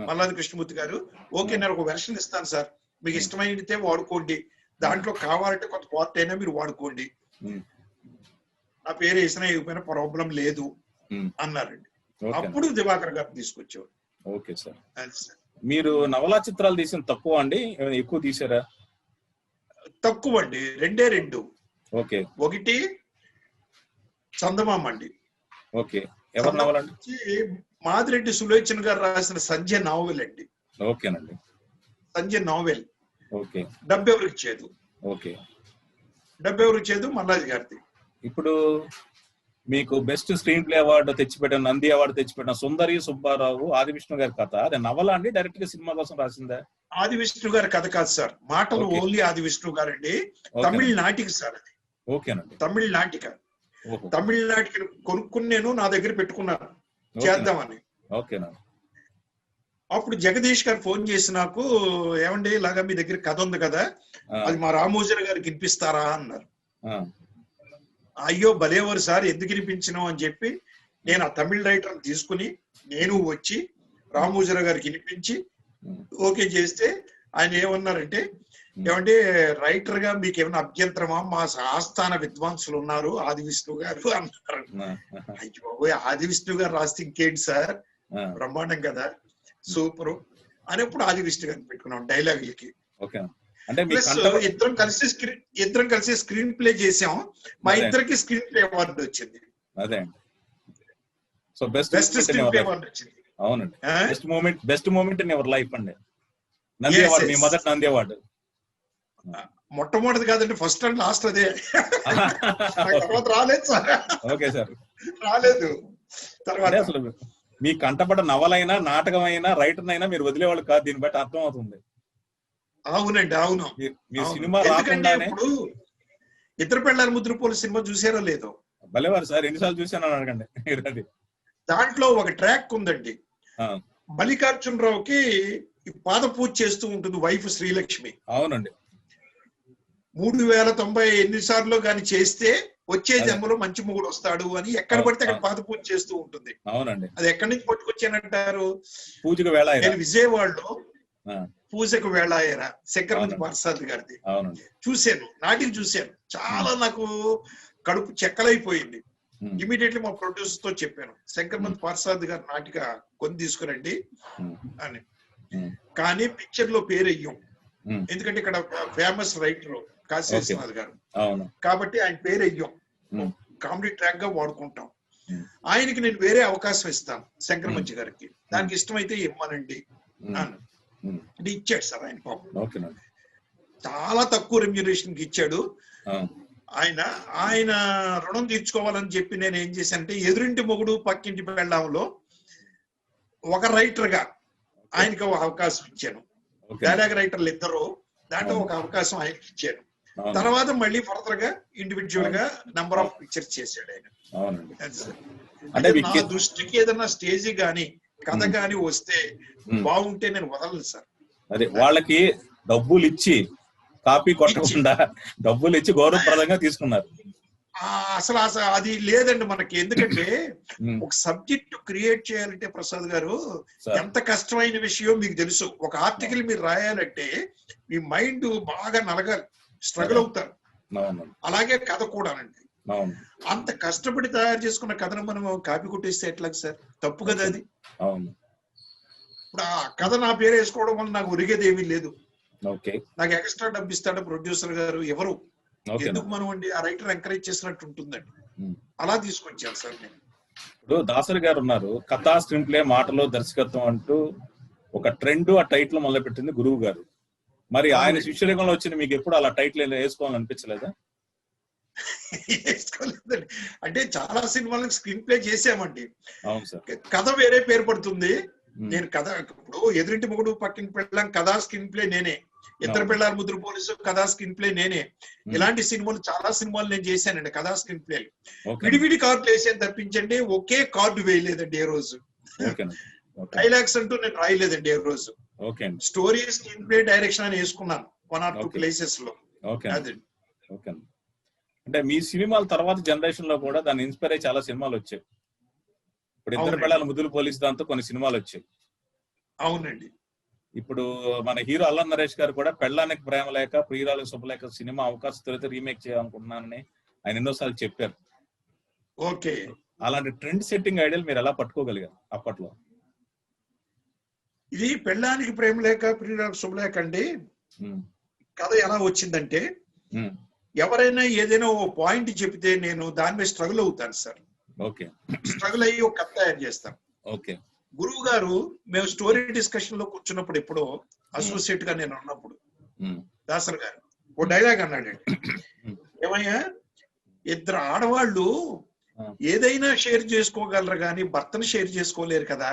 మల్లాది కృష్ణమూర్తి గారు, ఓకే నేను ఒక వెర్షన్ ఇస్తాను సార్, మీకు ఇష్టమైతే వాడుకోండి, దాంట్లో కావాలంటే కొంత పార్ట్ అయినా మీరు వాడుకోండి, నా పేరు వేసినా ఇవ్వకపోయినా ప్రాబ్లం లేదు అన్నారండి. అప్పుడు దివాకర్ గారు తీసుకొచ్చేవారు. Okay sir. మీరు నవలా చిత్రాలు తీసిన తక్కువ అండి, ఎక్కువ తీసారా? తక్కువ అండి, 2. ఓకే. ఒకటి చందమామ అండి. ఓకే. ఎవరి నవల అండి? మాదిరెడ్డి సులోచన గారు రాసిన సంజయ్ నావెల్ అండి. ఓకేనండి. సంజయ్ నావెల్. ఓకే. డబ్బు ఎవరికి చేదు. ఓకే. డబ్బు ఎవరికి చేదు మల్లాది గారిది. ఇప్పుడు మీకు బెస్ట్ స్క్రీన్ ప్లే అవార్డు తెచ్చిపెట్టిన, నంది అవార్డు తెచ్చిపెట్టిన సుందరి సుబ్బారావు ఆదివిష్ణు గారి కథ, అదే నవల అండి, డైరెక్ట్ గా సినిమా కోసం రాసిందా? ఆదివిష్ణు గారి కథ కాదు సార్, మాటలు ఓన్లీ ఆదివిష్ణు గారండి. తమిళ నాటిక సార్ అది. ఓకేనండి. తమిళ నాటిక. తమిళ నాటిక కొనుక్కుని నేను నా దగ్గర పెట్టుకున్నాను చేద్దామని. ఓకేనండి. అప్పుడు జగదీష్ గారు ఫోన్ చేసి నాకు, ఏమండి ఇలాగా మీ దగ్గర కథ ఉంది కదా, అది మా రామోజీరావు గారికి వినిపిస్తారా అన్నారు. అయ్యో భలేవారు సార్, ఎందుకు వినిపించినావు అని చెప్పి నేను ఆ తమిళ రైటర్ తీసుకుని నేను వచ్చి రామోజీరావు గారికి వినిపించి ఓకే చేస్తే ఆయన ఏమన్నారంటే, ఏమంటే రైటర్ గా మీకు ఏమైనా అభ్యంతరమా, మా ఆస్థాన విద్వాంసులు ఉన్నారు ఆదివిష్ణు గారు అన్నారు. అయ్యో ఆదివిష్ణు గారు రాస్తే ఇంకేంటి సార్, బ్రహ్మాండం కదా, సూపరు అనేప్పుడు ఆదివిష్ణు గారిని పెట్టుకున్నాం డైలాగులకి. ప్లస్ ఇద్దరం కలిసి స్క్రీన్ ప్లే చేసాం, మా ఇద్దరికి స్క్రీన్ ప్లే అవార్డు వచ్చింది. అదే so best screenplay award వచ్చింది. అవునండి, best moment in your life అండి. నంది అవార్డు, మీ మొదటి నంది అవార్డు. మొట్టమొదటి కాదండి, ఫస్ట్ అండ్ లాస్ట్ అదే. తర్వాత రాలేదు సార్. ఓకే సార్, రాలేదు. తర్వాత అసలు మీ కంటపడ్డ నవలైనా నాటకమైనా రైటర్ అయినా మీరు వదిలేవాళ్ళు కాదు, దీన్ని బట్టి అర్థం అవుతుంది. అవునండి, అవును. మీ సినిమా రాకుండానే ఇప్పుడు ఇద్దరు పెళ్ళాలి ముద్రపోలు సినిమా చూసారో లేదో? భలేవారు సార్, ఎన్నిసార్లు చూసాను అడగండి. దాంట్లో ఒక ట్రాక్ ఉందండి, మల్లికార్జునరావుకి పాద పూజ చేస్తూ ఉంటుంది వైఫ్ శ్రీలక్ష్మి. అవునండి. 3090 ఎన్నిసార్లు గాని చేస్తే వచ్చే జన్మలో మంచి మొగుడు వస్తాడు అని ఎక్కడ పడితే అక్కడ పాద పూజ చేస్తూ ఉంటుంది. అవునండి. అది ఎక్కడి నుంచి పట్టుకొచ్చానంటారు? పూజకు వేళ. నేను విజయవాడలో పూజకు వేళాయరా శంకరమంచి పార్సాద్ గారిది చూశాను, నాటికి చూశాను. చాలా నాకు కడుపు చెక్కలైపోయింది. ఇమీడియట్లీ మా ప్రొడ్యూసర్ తో చెప్పాను, శంకరమంచి పార్సాద్ గారి నాటిక కొని తీసుకురండి అని. కానీ పిక్చర్ లో పేరు అయ్యాం, ఎందుకంటే ఇక్కడ ఫేమస్ రైటర్ కాశీ విశ్వనాథ్ గారు కాబట్టి ఆయన పేరు అయ్యాం, కామెడీ ట్రాక్ గా వాడుకుంటాం. ఆయనకి నేను వేరే అవకాశం ఇస్తాను శంకరమంచి గారికి, దానికి ఇష్టమైతే ఇవ్వనండి అన్నాను. అంటే ఇచ్చాడు సార్ ఆయన, పాపం చాలా తక్కువ రెమ్యునరేషన్ కి ఇచ్చాడు ఆయన. ఆయన రుణం తీర్చుకోవాలని చెప్పి నేను ఏం చేశానంటే, ఎదురింటి మొగుడు పక్కింటి పెళ్ళాంలో ఒక రైటర్ గా ఆయనకి ఒక అవకాశం ఇచ్చాను. డైలాగ్ రైటర్లు ఇద్దరు, దాంట్లో ఒక అవకాశం ఆయనకి ఇచ్చాను. తర్వాత మళ్ళీ ఫర్దర్ గా ఇండివిజువల్ గా నెంబర్ ఆఫ్ పిక్చర్స్ చేశాడు ఆయన. అంటే నా దృష్టికి ఏదైనా స్టేజ్ గాని కథ గాని వస్తే బాగుంటే నేను వదలను సార్. అదే వాళ్ళకి డబ్బులు ఇచ్చి కాపీ కొట్టకుండా డబ్బులు ఇచ్చి గౌరవప్రదంగా తీసుకున్నారు. అసలు అది లేదండి మనకి. ఎందుకంటే ఒక సబ్జెక్ట్ క్రియేట్ చేయాలంటే ప్రసాద్ గారు ఎంత కష్టమైన విషయం మీకు తెలుసు. ఒక ఆర్టికల్ మీరు రాయాలంటే మీ మైండ్ బాగా నలగాలి, స్ట్రగుల్ అవుతారు. అలాగే కథ కూడానండి. అంత కష్టపడి తయారు చేసుకున్న కథను మనం కాపీ కొట్టేస్తే ఎట్లా సార్? తప్పు కదా అది. ఇప్పుడు ఆ కథ నా పేరు వేసుకోవడం వల్ల నాకు ఒరిగేది ఏమీ లేదు. నాకు ఎక్స్ట్రా డబ్బు ఇస్తాడు ప్రొడ్యూసర్ గారు, ఎవరు ఎందుకు మనం అండి, ఆ రైటర్ ఎంకరేజ్ చేసినట్టు ఉంటుందండి. అలా తీసుకొచ్చాను సార్ నేను. ఇప్పుడు దాసరి గారు ఉన్నారు, కథా స్క్రీన్ ప్లే మాటలో దర్శకత్వం అంటూ ఒక ట్రెండ్, ఆ టైటిల్ మొదలు పెట్టింది గురువు గారు. మరి ఆయన శిష్యరేఖంలో వచ్చిన మీకు ఎప్పుడు అలా టైటిల్ వేసుకోవాలని అనిపించలేదా? వేసుకోలేదండి. అంటే చాలా సినిమాలకు స్క్రీన్ ప్లే చేసామండి. అవును సార్. కథ వేరే పేరు పడుతుంది. నేను కథ ఇప్పుడు ఎదురింటి మొగుడు పక్కింటి పెళ్ళాం కథా స్క్రీన్ ప్లే నేనే, ఇద్దరు పిల్లల ముద్దురు పోలీసు కథా స్క్రీన్ ప్లే నేనే. ఇలాంటి సినిమాలు చాలా సినిమాలు నేను చేశానండి కథా స్క్రీన్ ప్లేలు. విడివిడి కార్డులు వేసాను తప్పించండి ఒకే కార్డు వేయలేదండి ఏ రోజు. డైలాగ్స్ అంటూ నేను రాయలేదండి ఏ రోజు. స్టోరీ స్క్రీన్ ప్లే డైరెక్షన్ అని వేసుకున్నాను 1 or 2 ప్లేసెస్ లో. అంటే మీ సినిమాల తర్వాత జనరేషన్ లో కూడా దాన్ని ఇన్స్పైర్ అయ్యి చాలా సినిమాలు వచ్చాయి. ఇప్పుడు ఇద్దరు పిల్లల ముద్దులు పోలీసు దాంతో కొన్ని సినిమాలు వచ్చాయి. అవునండి. ఇప్పుడు మన హీరో అల్లం నరేష్ గారు కూడా పెళ్ళానికి ప్రేమ లేక ప్రియురాలకు శుభలేక సినిమా అవకాశం దొరికితే రీమేక్ చేయాలనుకుంటున్నానని ఆయన ఎన్నోసార్లు చెప్పారు. ఓకే. అలాంటి ట్రెండ్ సెట్టింగ్ ఐడియాలు మీరు ఎలా పట్టుకోగలిగారు అప్పట్లో? ఇది పెళ్ళానికి ప్రేమ లేక ప్రియురాలకు శుభలేక అండి. కథ ఎలా వచ్చిందంటే ఎవరైనా ఏదైనా ఓ పాయింట్ చెప్తే నేను దాని మీద స్ట్రగుల్ అవుతాను సార్. స్ట్రగుల్ అయ్యి ఒక కథ తయారు చేస్తాను. గురువు గారు మేము స్టోరీ డిస్కషన్ లో కూర్చున్నప్పుడు ఎప్పుడో అసోసియేట్ గా నేను ఉన్నప్పుడు దాసర్ గారు ఓ డైలాగ్ అన్నాడండి, ఏమయ్యా ఇద్దరు ఆడవాళ్ళు ఏదైనా షేర్ చేసుకోగలరు కానీ భర్తను షేర్ చేసుకోలేరు కదా,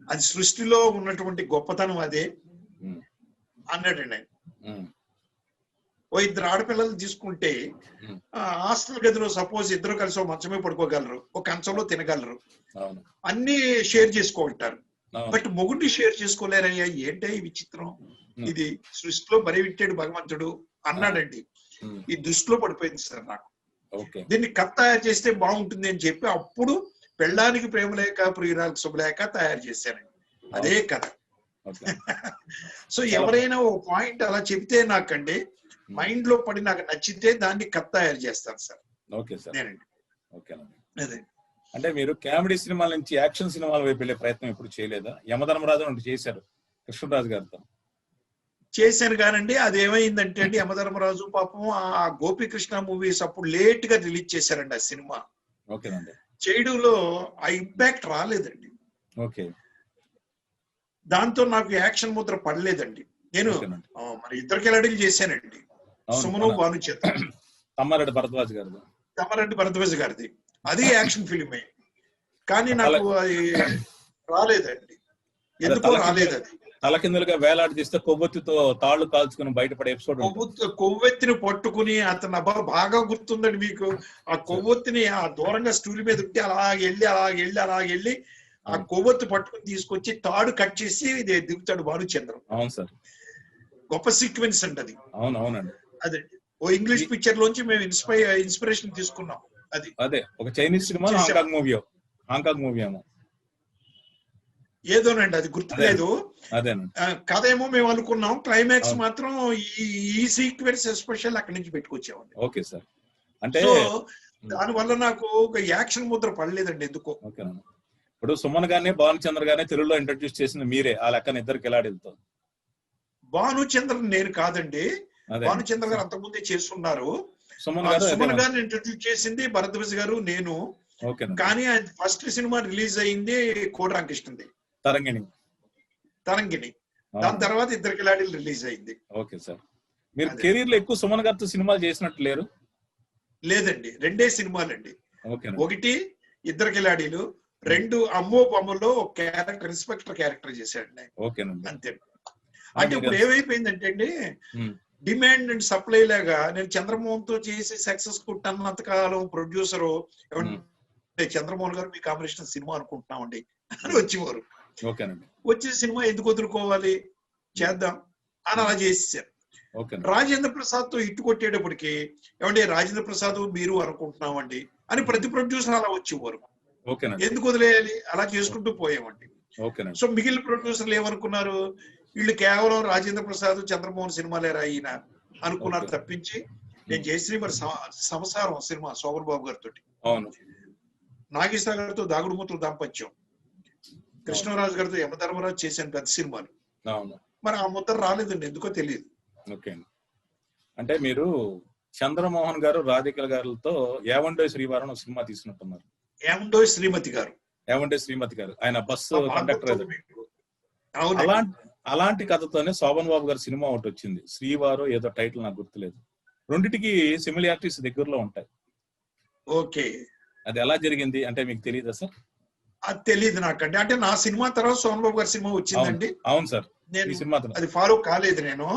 అది సృష్టిలో ఉన్నటువంటి గొప్పతనం అదే అన్నాడండి. ఓ ఇద్దరు ఆడపిల్లలు తీసుకుంటే హాస్టల్ గదిలో సపోజ్ ఇద్దరు కలిసి ఒక మంచమే పడుకోగలరు, ఒక కంచంలో తినగలరు, అన్ని షేర్ చేసుకుంటారు. బట్ మొగుడిని షేర్ చేసుకోలేరయ్యా, ఏంటే ఈ విచిత్రం, ఇది సృష్టిలో బరి విట్టాడు భగవంతుడు అన్నాడండి. ఈ దృష్టిలో పడిపోయింది సార్ నాకు. దీన్ని కథ తయారు చేస్తే బాగుంటుంది అని చెప్పి అప్పుడు పెళ్ళానికి ప్రేమ లేక ప్రియురాలకు శుభలేక తయారు చేశానండి. అదే కథ. సో ఎవరైనా ఓ పాయింట్ అలా చెప్తే నాకండి మైండ్ లో పడి నాకు నచ్చితే దాన్ని కథ తయారు చేస్తాను సార్. అదే అంటే మీరు కామెడీ సినిమాల నుంచి యాక్షన్ సినిమాల వైపు వెళ్ళే ప్రయత్నం ఎప్పుడు చేయలేదా? యమధర్మరాజు అంటే చేశారు కృష్ణరాజు గారితో. చేశాను కానండి, అది ఏమైందంటే అండి యమధర్మరాజు పాపం ఆ గోపీకృష్ణ మూవీస్ అప్పుడు లేట్ గా రిలీజ్ చేశారండి ఆ సినిమా. చేయడంలో ఆ ఇంపాక్ట్ రాలేదండి. దాంతో నాకు యాక్షన్ ముద్ర పడలేదండి. నేను మరి ఇద్దరు కిలాడీలు చేశానండి, సుమను భానుచేత, తమ్మారెడ్డి భరద్వాజ్ గారిది. తమ్మారెడ్డి భరద్వాజ్ గారిది అది యాక్షన్ ఫిల్మే, కానీ నాకు అది రాలేదండి. ఎందుకో రాలేదు. అది తలకిందులుగా వేలాడి తీస్తే కొవ్వొత్తితో తాళ్లు కాల్చుకుని బయటపడే ఎపిసోడ్. కొవ్వొత్తిని పట్టుకుని అతను బాగా గుర్తుందండి మీకు. ఆ కొవ్వొత్తిని ఆ దూరంగా స్టూల్ మీద ఉంటే అలాగెళ్ళి ఆ కొవ్వొత్తి పట్టుకుని తీసుకొచ్చి తాడు కట్ చేసి దిగుతాడు భానుచంద్రం. అవును సార్, గొప్ప సీక్వెన్స్ అండి అది. అవునవునండి. అదండి ఓ ఇంగ్లీష్ పిక్చర్ లోంచి మేము ఇన్స్పిరేషన్ తీసుకున్నాం. అది అదే ఒక చైనీస్ సినిమా, హాంకాంగ్ మూవీ ఏమో ఏదోనండి, అది గుర్తులేదు. కథ ఏమో మేము అనుకున్నాం, క్లైమాక్స్ మాత్రం ఈ సీక్వెన్స్ ఎస్పెషల్ అక్కడి నుంచి పెట్టుకొచ్చామండి. Okay sir. అంటే దాని వల్ల నాకు ఒక యాక్షన్ ముద్ర పడలేదండి ఎందుకో. ఇప్పుడు సుమన్ గారిని భానుచంద్ర గారిని తెలుగులో ఇంట్రడ్యూస్ చేసింది మీరే, ఆ లెక్కన ఇద్దరు కిలాడీలతో. భానుచంద్ర నేను కాదండి, భానుచంద్ర గారు అంతకుముందే చేస్తున్నారు. సుమన్ గారిని ఇంట్రడ్యూస్ చేసింది భరద్వాజ్ గారు, నేను. కానీ ఫస్ట్ సినిమా రిలీజ్ అయింది కోడి రామకృష్ణది, తరంగిణి. దాని తర్వాత ఇద్దరు కిలాడీలు రిలీజ్ అయింది. Okay sir. మీరు కెరీర్ లో ఎక్కువ సుమన్ గారితో సినిమాలు చేసినట్టు లేరు? లేదండి, 2 సినిమాలండి. ఒకటి ఇద్దరు కిలాడీలు, 2 అమ్మో బొమ్మలో ఒక క్యారెక్టర్, ఇన్స్పెక్టర్ క్యారెక్టర్ చేశాడు అంతే. అంటే ఇప్పుడు ఏమైపోయిందంటే అండి, డిమాండ్ అండ్ సప్లై లాగా నేను చంద్రమోహన్ తో చేసి సక్సెస్ కుట్టన్నంత కాలం ప్రొడ్యూసర్ చంద్రమోహన్ గారు మీ కాంబినేషన్ సినిమా అనుకుంటున్నామండి అని వచ్చేవారు. వచ్చే సినిమా ఎందుకు వదులుకోవాలి, చేద్దాం అని అలా చేసేసారు. రాజేంద్ర ప్రసాద్ తో ఇట్టు కొట్టేటప్పటికి ఏమంటే రాజేంద్ర ప్రసాద్ మీరు అనుకుంటున్నామండి అని ప్రతి ప్రొడ్యూసర్ అలా వచ్చేవారు. ఎందుకు వదిలేయాలి, అలా చేసుకుంటూ పోయామండి. సో మిగిలిన ప్రొడ్యూసర్లు ఏమనుకున్నారు, వీళ్ళు కేవలం రాజేంద్ర ప్రసాద్ చంద్రమోహన్ సినిమాలేరా ఈయన అనుకున్నారు తప్పించి, నేను జయశ్రీ మరి సంసారం సినిమా శోభన్ బాబు గారితో, నాగేశ్వర గారితో దాగుడు మూతలు దాంపత్యం, కృష్ణరాజు గారితో యమధర్మరాజు చేశాను పెద్ద సినిమాలు. మరి ఆ ముద్ర రాలేదండి, ఎందుకో తెలియదు. అంటే మీరు చంద్రమోహన్ గారు రాధికల్ గారితో ఏవండో శ్రీవారం సినిమా తీసుకున్నట్టున్నారు. ఏవండో శ్రీమతి గారు ఆయన బస్సు కండక్టర్. అలాంటి కథతోనే శోభన్ బాబు గారి సినిమా ఒకటి వచ్చింది, శ్రీవారు ఏదో టైటిల్ నాకు గుర్తులేదు. రెండిటికి సిమిలారిటీస్ దగ్గరలో ఉంటాయి. ఓకే, అది ఎలా జరిగింది అంటే మీకు తెలియదా సార్? అది తెలియదు నాకండి. అంటే నా సినిమా తర్వాత సోమన్ బాబు గారి సినిమా వచ్చిందండి. అవును సార్, నేను అది ఫాలో కాలేదు నేను.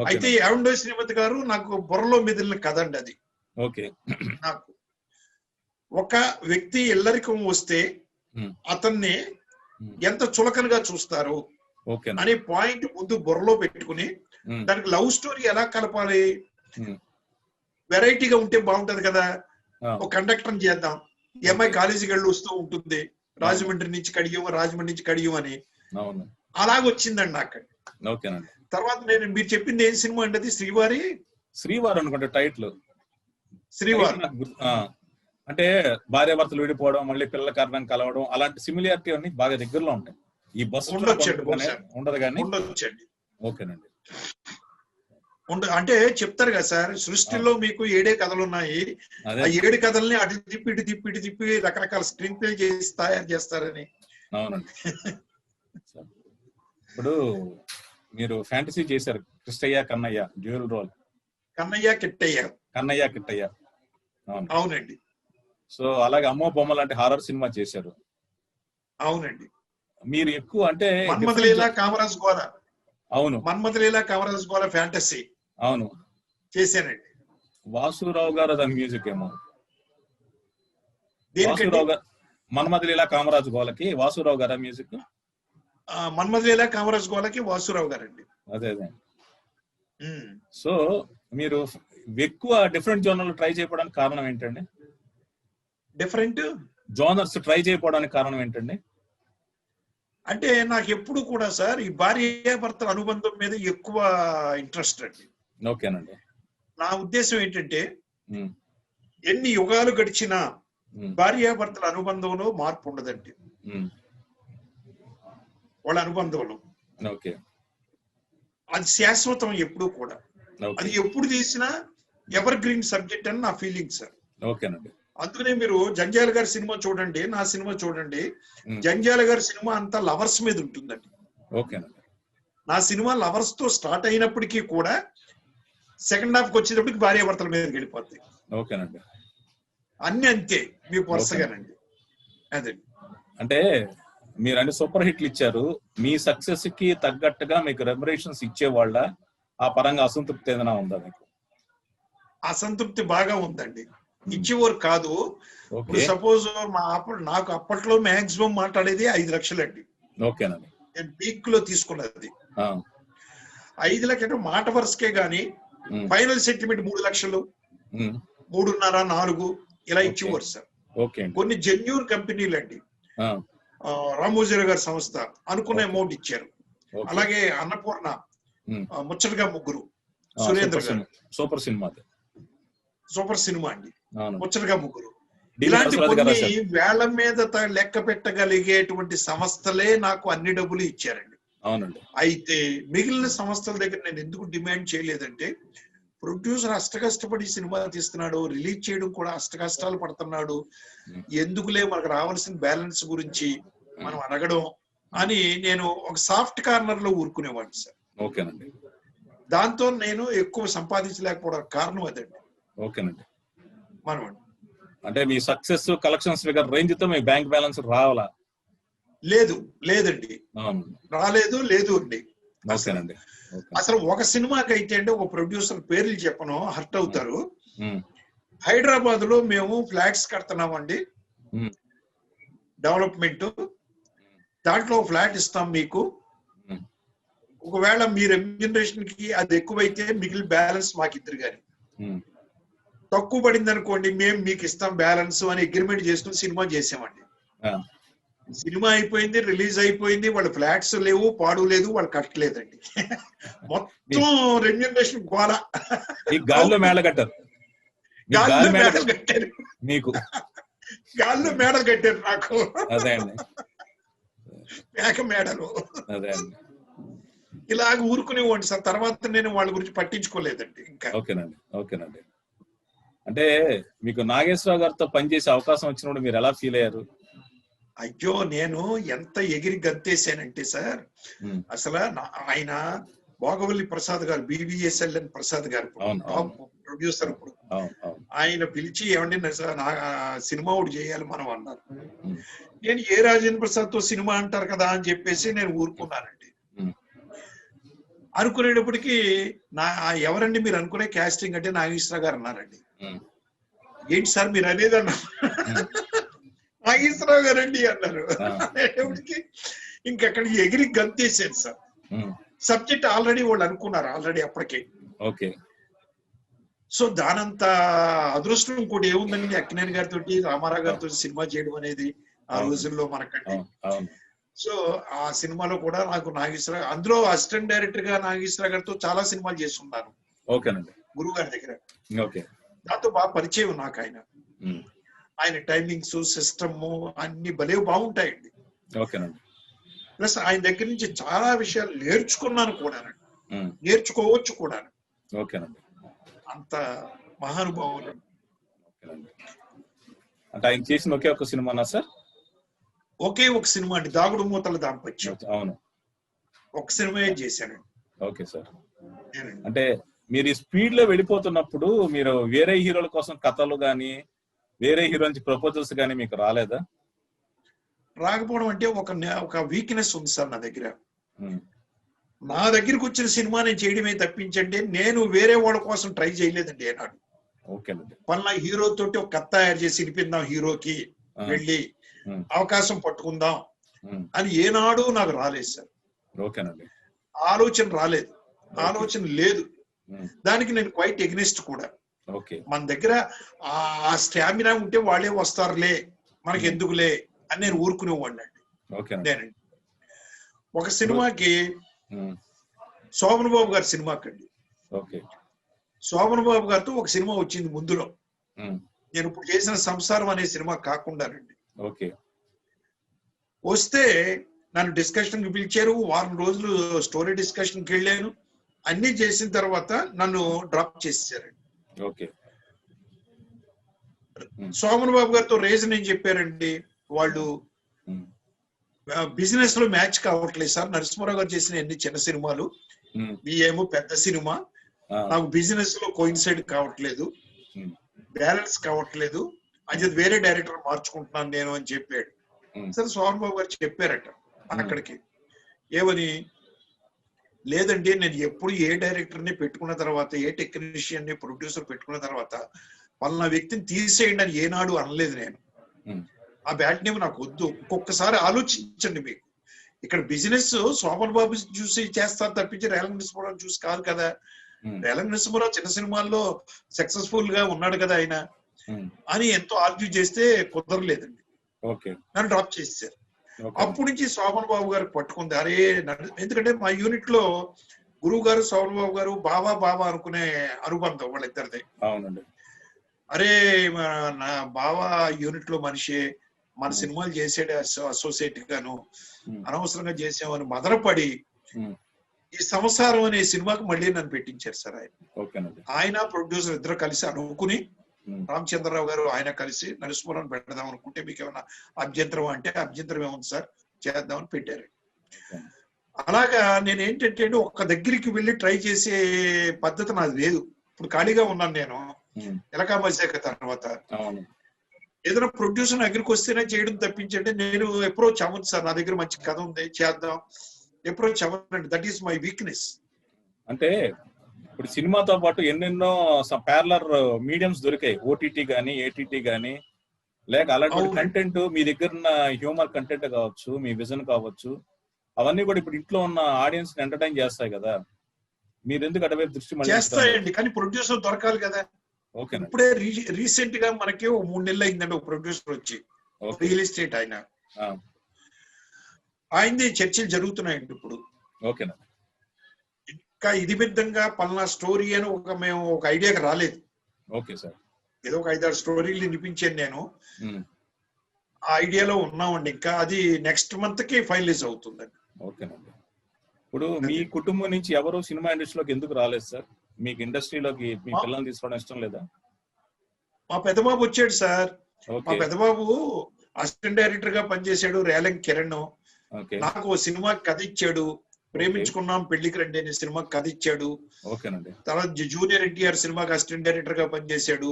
అయితే ఏవండో శ్రీమతి గారు నాకు బుర్రలో మెదిలిన కథ అండి అది. ఓకే, నాకు ఒక వ్యక్తి ఇల్లరికం వస్తే అతన్ని ఎంత చులకనగా చూస్తారు అనే పాయింట్ ముందు బుర్రలో పెట్టుకుని దానికి లవ్ స్టోరీ ఎలా కలపాలి, వెరైటీగా ఉంటే బాగుంటది కదా. ఒక కండక్టర్ చేద్దాం, ఈ అమ్మాయి కాలేజీకి వెళ్ళి వస్తూ ఉంటుంది, రాజమండ్రి నుంచి కడియం అని అలాగొచ్చిందండి నాకు. తర్వాత నేను మీరు చెప్పింది ఏం సినిమా అండి అది? శ్రీవారు అనుకుంటే టైటిల్. శ్రీవారు అంటే భార్య భర్తలు విడిపోవడం, మళ్ళీ పిల్లల కారణం కలవడం, అలాంటి సిమిలారిటీ అన్ని బాగా దగ్గరలో ఉంటాయి. ఈ బస్సు ఉండదు కానీ ఉండొచ్చండి. ఓకేనండి. అంటే చెప్తారు కదా సార్, సృష్టిలో మీకు 7 కథలు ఉన్నాయి, ఆ 7 కథల్ని అటు తిప్పి రకరకాల స్క్రీన్ ప్లే చేసి తయారు చేస్తారని. అవునండి. ఇప్పుడు మీరు ఫ్యాంటసీ చేశారు, కృష్ణయ్య కన్నయ్య డ్యూయల్ రోల్. కన్నయ్య కిట్టయ్య. అవునండి. సో అలాగే అమ్మో బొమ్మ లాంటి హారర్ సినిమా చేశారు. అవునండి. మీరు ఎక్కువ అంటే మన్మథలీలా కామరాజ్ గోల. అవును, మన్మథలీలా కామరాజ్ గోల ఫ్యాంటసీ. అవును, చేశానండి. వాసురావు గారు దాని మ్యూజిక్ ఏమో. వాసురావు గారు మన్మథలీలా కామరాజ్ గోలకి వాసురావు గారు మ్యూజిక్. మన్మథలీలా కామరాజ్ గోలకి వాసురావు గారండి. అదే. సో మీరు ఎక్కువ డిఫరెంట్ జోనర్లు ట్రై చేయడానికి కారణం ఏంటండి? డిఫరెంట్ జోనర్స్ ట్రై చేయడానికి కారణం ఏంటండి? అంటే నాకు ఎప్పుడు కూడా సార్ ఈ భార్యాభర్తల అనుబంధం మీద ఎక్కువ ఇంట్రెస్ట్ అండి. ఓకేనండి. నా ఉద్దేశం ఏంటంటే ఎన్ని యుగాలు గడిచినా భార్యాభర్తల అనుబంధంలో మార్పు ఉండదండి. వాళ్ళ అనుబంధంలో అది శాశ్వతం ఎప్పుడు కూడా. అది ఎప్పుడు చేసినా ఎవర్ గ్రీన్ సబ్జెక్ట్ అని నా ఫీలింగ్ సార్. ఓకేనండి. అందుకనే మీరు జంజాల గారి సినిమా చూడండి, నా సినిమా చూడండి. జంజాల గారి సినిమా అంతా లవర్స్ మీద ఉంటుందండి. నా సినిమా లవర్స్ తో స్టార్ట్ అయినప్పటికీ కూడా సెకండ్ హాఫ్ కి వచ్చేటప్పటికి భార్యాభర్తల మీదకి వెళ్ళిపోతాయి. అన్ని అంతే మీకు వరుసగానండి. అదే అంటే మీరు అన్ని సూపర్ హిట్లు ఇచ్చారు, మీ సక్సెస్ కి తగ్గట్టుగా మీకు రెమ్యునరేషన్స్ ఇచ్చేవాళ్ళ ఆ పరంగా అసంతృప్తి ఏదైనా ఉందా మీకు? అసంతృప్తి బాగా ఉందండి. ఇచ్చేవారు కాదు. ఇప్పుడు సపోజ్ నాకు అప్పట్లో మాక్సిమం మాట్లాడేది 5 లక్షలండి. ఓకేనండి. నేను పీక్ లో తీసుకున్నది 5 లక్షలు మాట వరుసకే గాని ఫైనల్ సెటిల్మెంట్ 3 లక్షలు, 3.5, 4 ఇలా ఇచ్చేవారు సార్. కొన్ని జెన్యూన్ కంపెనీలు అండి, రామోజీరావు గారి సంస్థ అనుకున్న అమౌంట్ ఇచ్చారు. అలాగే అన్నపూర్ణ, ముచ్చటగా ముగ్గురు, సురేంద్ర గారు సూపర్ సినిమా అండి, ముచ్చటగా ముగ్గురు. ఇలాంటి కొన్ని వేళ్ల మీద లెక్క పెట్టగలిగేటువంటి సంస్థలే నాకు అన్ని డబ్బులు ఇచ్చారండి. అయితే మిగిలిన సంస్థల దగ్గర నేను ఎందుకు డిమాండ్ చేయలేదంటే, ప్రొడ్యూసర్ అష్టకష్టపడి సినిమా తీస్తున్నాడు, రిలీజ్ చేయడం కూడా అష్టకష్టాలు పడుతున్నాడు, ఎందుకులే మనకు రావాల్సిన బ్యాలెన్స్ గురించి మనం అడగడం అని నేను ఒక సాఫ్ట్ కార్నర్ లో ఊరుకునేవాడిని సార్. ఓకేనండి. దాంతో నేను ఎక్కువ సంపాదించలేకపోవడం కారణం అదండి. ఓకేనండి. మనం అంటే మీ సక్సెస్ కలెక్షన్స్ ఫిగర్ రేంజ్ తో మీ బ్యాంక్ బ్యాలెన్స్ రావాలా? లేదండి, లేదు అండి. అసలు ఒక సినిమాకి అయితే అంటే ఒక ప్రొడ్యూసర్ పేర్లు చెప్పను, హర్ట్ అవుతారు. హైదరాబాద్ లో మేము ఫ్లాట్స్ కడుతున్నామండి, డెవలప్మెంట్, దాంట్లో ఫ్లాట్ ఇస్తాం మీకు, ఒకవేళ మీ రెమ్యునరేషన్ కి అది ఎక్కువైతే మిగిలిన బ్యాలెన్స్ మాకు ఇద్దరు గాని, తక్కువ పడింది అనుకోండి మేము మీకు ఇస్తాం బ్యాలెన్స్ అని అగ్రిమెంట్ చేసుకుని సినిమా చేసామండి. సినిమా అయిపోయింది, రిలీజ్ అయిపోయింది, వాళ్ళ ఫ్లాట్స్ లేవు, పాడు లేదు, వాళ్ళు కట్టలేదండి. మొత్తం రెమ్యునరేషన్ గోల. గాల్లో మేడలు కట్టారు మీకు, గాల్లో మేడలు కట్టారు నాకు, మేక మేడలు. ఇలాగ ఊరుకునేవాడిని సార్. తర్వాత నేను వాళ్ళ గురించి పట్టించుకోలేదండి ఇంకా. ఓకేనండి. అంటే మీకు నాగేశ్వరరావు గారితో పనిచేసే అవకాశం వచ్చినప్పుడు మీరు ఎలా ఫీల్ అయ్యారు? అయ్యో నేను ఎంత ఎగిరి గంతేసానంటే సార్, అసలు ఆయన భోగవల్లి ప్రసాద్ గారు, బివిఎస్ఎల్ఎన్ ప్రసాద్ గారు టాప్ ప్రొడ్యూసర్ ఇప్పుడు, ఆయన పిలిచి ఏమండి నా సినిమా ఒకటి చేయాలి మనం అన్నారు. నేను ఏ రాజేంద్ర ప్రసాద్ తో సినిమా అంటారు కదా అని చెప్పేసి నేను ఊరుకున్నానండి. అనుకునేటప్పటికి ఎవరండి మీరు అనుకునే క్యాస్టింగ్ అంటే నాగేశ్వరరావు గారు అన్నారండి. ఏంటి సార్ మీరు అనేది అన్నా, నాగేశ్వరరావు గారండి అన్నారు. అనేటప్పటికి ఇంకక్కడ ఎగిరి గంతేసాను సార్. సబ్జెక్ట్ ఆల్రెడీ వాళ్ళు అనుకున్నారు ఆల్రెడీ అప్పటికే. ఓకే. సో దానంత అదృష్టం ఇంకోటి ఏముందండి, అక్కినేని గారితో రామారావు గారితో సినిమా చేయడం అనేది ఆ రోజుల్లో మనకండి. సో ఆ సినిమాలో కూడా నాకు నాగేశ్వరరావు, అందులో అసిస్టెంట్ డైరెక్టర్ గా నాగేశ్వరరావు గారితో చాలా సినిమాలు చేస్తున్నాను గురువు గారి దగ్గర. దాంతో బాగా పరిచయం నాకు ఆయన. ఆయన టైమింగ్స్, సిస్టమ్ అన్ని భలే బాగుంటాయండి. ప్లస్ ఆయన దగ్గర నుంచి చాలా విషయాలు నేర్చుకున్నాను కూడా, నేర్చుకోవచ్చు కూడా. అంత మహానుభావులు. అంటే ఆయన చేసిన ఒకే ఒక సినిమానా సార్? ఒకే ఒక సినిమా అండి, దాగుడు మూతల దాంపత్యం. అవును, ఒక సినిమా చేశాను. Okay sir. అంటే మీరు ఈ స్పీడ్ లో వెళ్ళిపోతున్నప్పుడు మీరు వేరే హీరోల కోసం కథలు గాని, వేరే హీరో నుంచి ప్రపోజల్స్ గానీ మీకు రాలేదా? రాకపోవడం అంటే ఒక వీక్నెస్ ఉంది సార్ నా దగ్గర. నా దగ్గరకు వచ్చిన సినిమా నేను చేయడమే తప్పించండి, నేను వేరే వాళ్ళ కోసం ట్రై చేయలేదండి ఏనాడు. పలానా హీరో తోటి ఒక కథ తయారు చేసి వినిపిద్దాం హీరోకి, వెళ్ళి అవకాశం పట్టుకుందాం అని ఏనాడు నాకు రాలేదు సార్. ఆలోచన రాలేదు, ఆలోచన లేదు. దానికి నేను క్వైట్ ఎగ్నెస్ట్ కూడా. మన దగ్గర ఆ స్టామినా ఉంటే వాళ్ళే వస్తారులే, మనకి ఎందుకులే అని నేను ఊరుకునేవాడిని అండి. నేనండి ఒక సినిమాకి, శోభన్ బాబు గారి సినిమాకి అండి, శోభన్ బాబు గారితో ఒక సినిమా వచ్చింది ముందులో. నేను ఇప్పుడు చేసిన సంసారం అనే సినిమా కాకుండానండి. వస్తే నన్ను డిస్కషన్ కి పిలిచారు. వారం రోజులు స్టోరీ డిస్కషన్ కి వెళ్ళాను. అన్ని చేసిన తర్వాత నన్ను డ్రాప్ చేసేసారండి. శోభన్ బాబు గారితో రీజన్ ఏం చెప్పారండి, వాళ్ళు బిజినెస్ లో మ్యాచ్ కావట్లేదు సార్. నరసింహారావు గారు చేసిన ఎన్ని చిన్న సినిమాలు, ఏమో పెద్ద సినిమా, నాకు బిజినెస్ లో కోయిన్సైడ్ కావట్లేదు, బ్యాలెన్స్ కావట్లేదు, అది వేరే డైరెక్టర్ మార్చుకుంటున్నాను నేను అని చెప్పాడు. సరే శోభన్ బాబు గారు చెప్పారట అక్కడికి ఏమని, లేదండి నేను ఎప్పుడు ఏ డైరెక్టర్ ని పెట్టుకున్న తర్వాత, ఏ టెక్నీషియన్ ని, ప్రొడ్యూసర్ పెట్టుకున్న తర్వాత పలానా వ్యక్తిని తీసేయండి అని ఏనాడు అనలేదు నేను. ఆ బ్యాడ్ నేమ్ నాకు వద్దు. ఇంకొకసారి ఆలోచించండి. మీకు ఇక్కడ బిజినెస్ శోభన్ బాబు చూసి చేస్తారు తప్పించి రేలంగి నరసింహారావు చూసి కాదు కదా. రేలంగి నరసింహారావు చిన్న సినిమాల్లో సక్సెస్ఫుల్ గా ఉన్నాడు కదా ఆయన అని ఎంతో ఆర్గ్యూ చేస్తే కుదరలేదండి, నన్ను డ్రాప్ చేశారు. అప్పటి నుంచి శోభన్ బాబు గారికి పట్టుకుంది. అరే ఎందుకంటే మా యూనిట్ లో గురువు గారు, శోభన్ బాబు గారు బాబా బాబా అనుకునే అనుబంధం వాళ్ళిద్దరిది. అరే నా బాబా యూనిట్ లో మనిషి, మన సినిమాలు చేసాడు అసోసియేట్ గాను, అనవసరంగా చేసామని మదనపడి ఈ సంసారం అనే సినిమాకి మళ్ళీ నన్ను పెట్టించారు సార్. ఆయన ప్రొడ్యూసర్ ఇద్దరు కలిసి అనుకుని, రామచంద్రరావు గారు ఆయన కలిసి నరసింహారావు పెడదాం అనుకుంటే మీకు ఏమైనా అభ్యంతరం అంటే, అభ్యంతరం ఏముంది సార్ చేద్దామని పెట్టారు. అలాగా నేను ఏంటంటే ఒక్క దగ్గరికి వెళ్ళి ట్రై చేసే పద్ధతి నాది లేదు. ఇప్పుడు ఖాళీగా ఉన్నాను నేను ఎలకా మజాక తర్వాత. ఏదైనా ప్రొడ్యూసర్ దగ్గరికి వస్తేనే చేయడం తప్పించండి నేను అప్రోచ్ అవ్వను సార్. నా దగ్గర మంచి కథ ఉంది చేద్దాం, అప్రోచ్ అవ్వనండి. That is my weakness. అంటే ఇప్పుడు సినిమాతో పాటు ఎన్నెన్నో ప్యారలర్ మీడియంస్ దొరికాయి, ఓటీటీ గానీ, ఏటీటీ గానీ, లేక అలాంటి కంటెంట్ మీ దగ్గర ఉన్న హ్యూమర్ కంటెంట్ కావచ్చు, మీ విజన్ కావచ్చు, అవన్నీ కూడా ఇప్పుడు ఇంట్లో ఉన్న ఆడియన్స్ ని ఎంటర్టైన్ చేస్తాయి కదా. మీరు ఎందుకు అటువైపు దృష్టి చేస్తాయండి, కానీ ప్రొడ్యూసర్ దొరకాలి కదా. ఇప్పుడే రీసెంట్ గా మనకి 3 నెలలు అయిందండి ఒక ప్రొడ్యూసర్ వచ్చి, రియల్ ఎస్టేట్ ఆయన, ఆయనది చర్చలు జరుగుతున్నాయండి ఇప్పుడు. ఇంకా ఇది విధంగా పలానా స్టోరీ అని మేము ఒక ఐడియాకి రాలేదు. ఏదో ఒక 5-6 స్టోరీలు వినిపించాను నేను, ఆ ఐడియాలో ఉన్నామండి. ఇంకా అది నెక్స్ట్ మంత్ కి ఫైనలైజ్ అవుతుందండి. ఇప్పుడు మీ కుటుంబం నుంచి ఎవరు సినిమా ఇండస్ట్రీలోకి ఎందుకు రాలేదు సార్? మీకు ఇండస్ట్రీలోకి మీ పిల్లల్ని తీసుకోవడం ఇష్టం లేదా? మా పెద్దబాబు వచ్చాడు సార్. మా పెద్దబాబు అసిస్టెంట్ డైరెక్టర్ గా పనిచేశాడు రేలంగి కిరణ్. నాకు ఓ సినిమా కథ ఇచ్చాడు, ప్రేమించుకున్నాం పెళ్లికి రండి అనే సినిమాకి కథ ఇచ్చాడు. తర్వాత జూనియర్ ఎన్టీఆర్ సినిమాకి అసిస్టెంట్ డైరెక్టర్ గా పనిచేశాడు.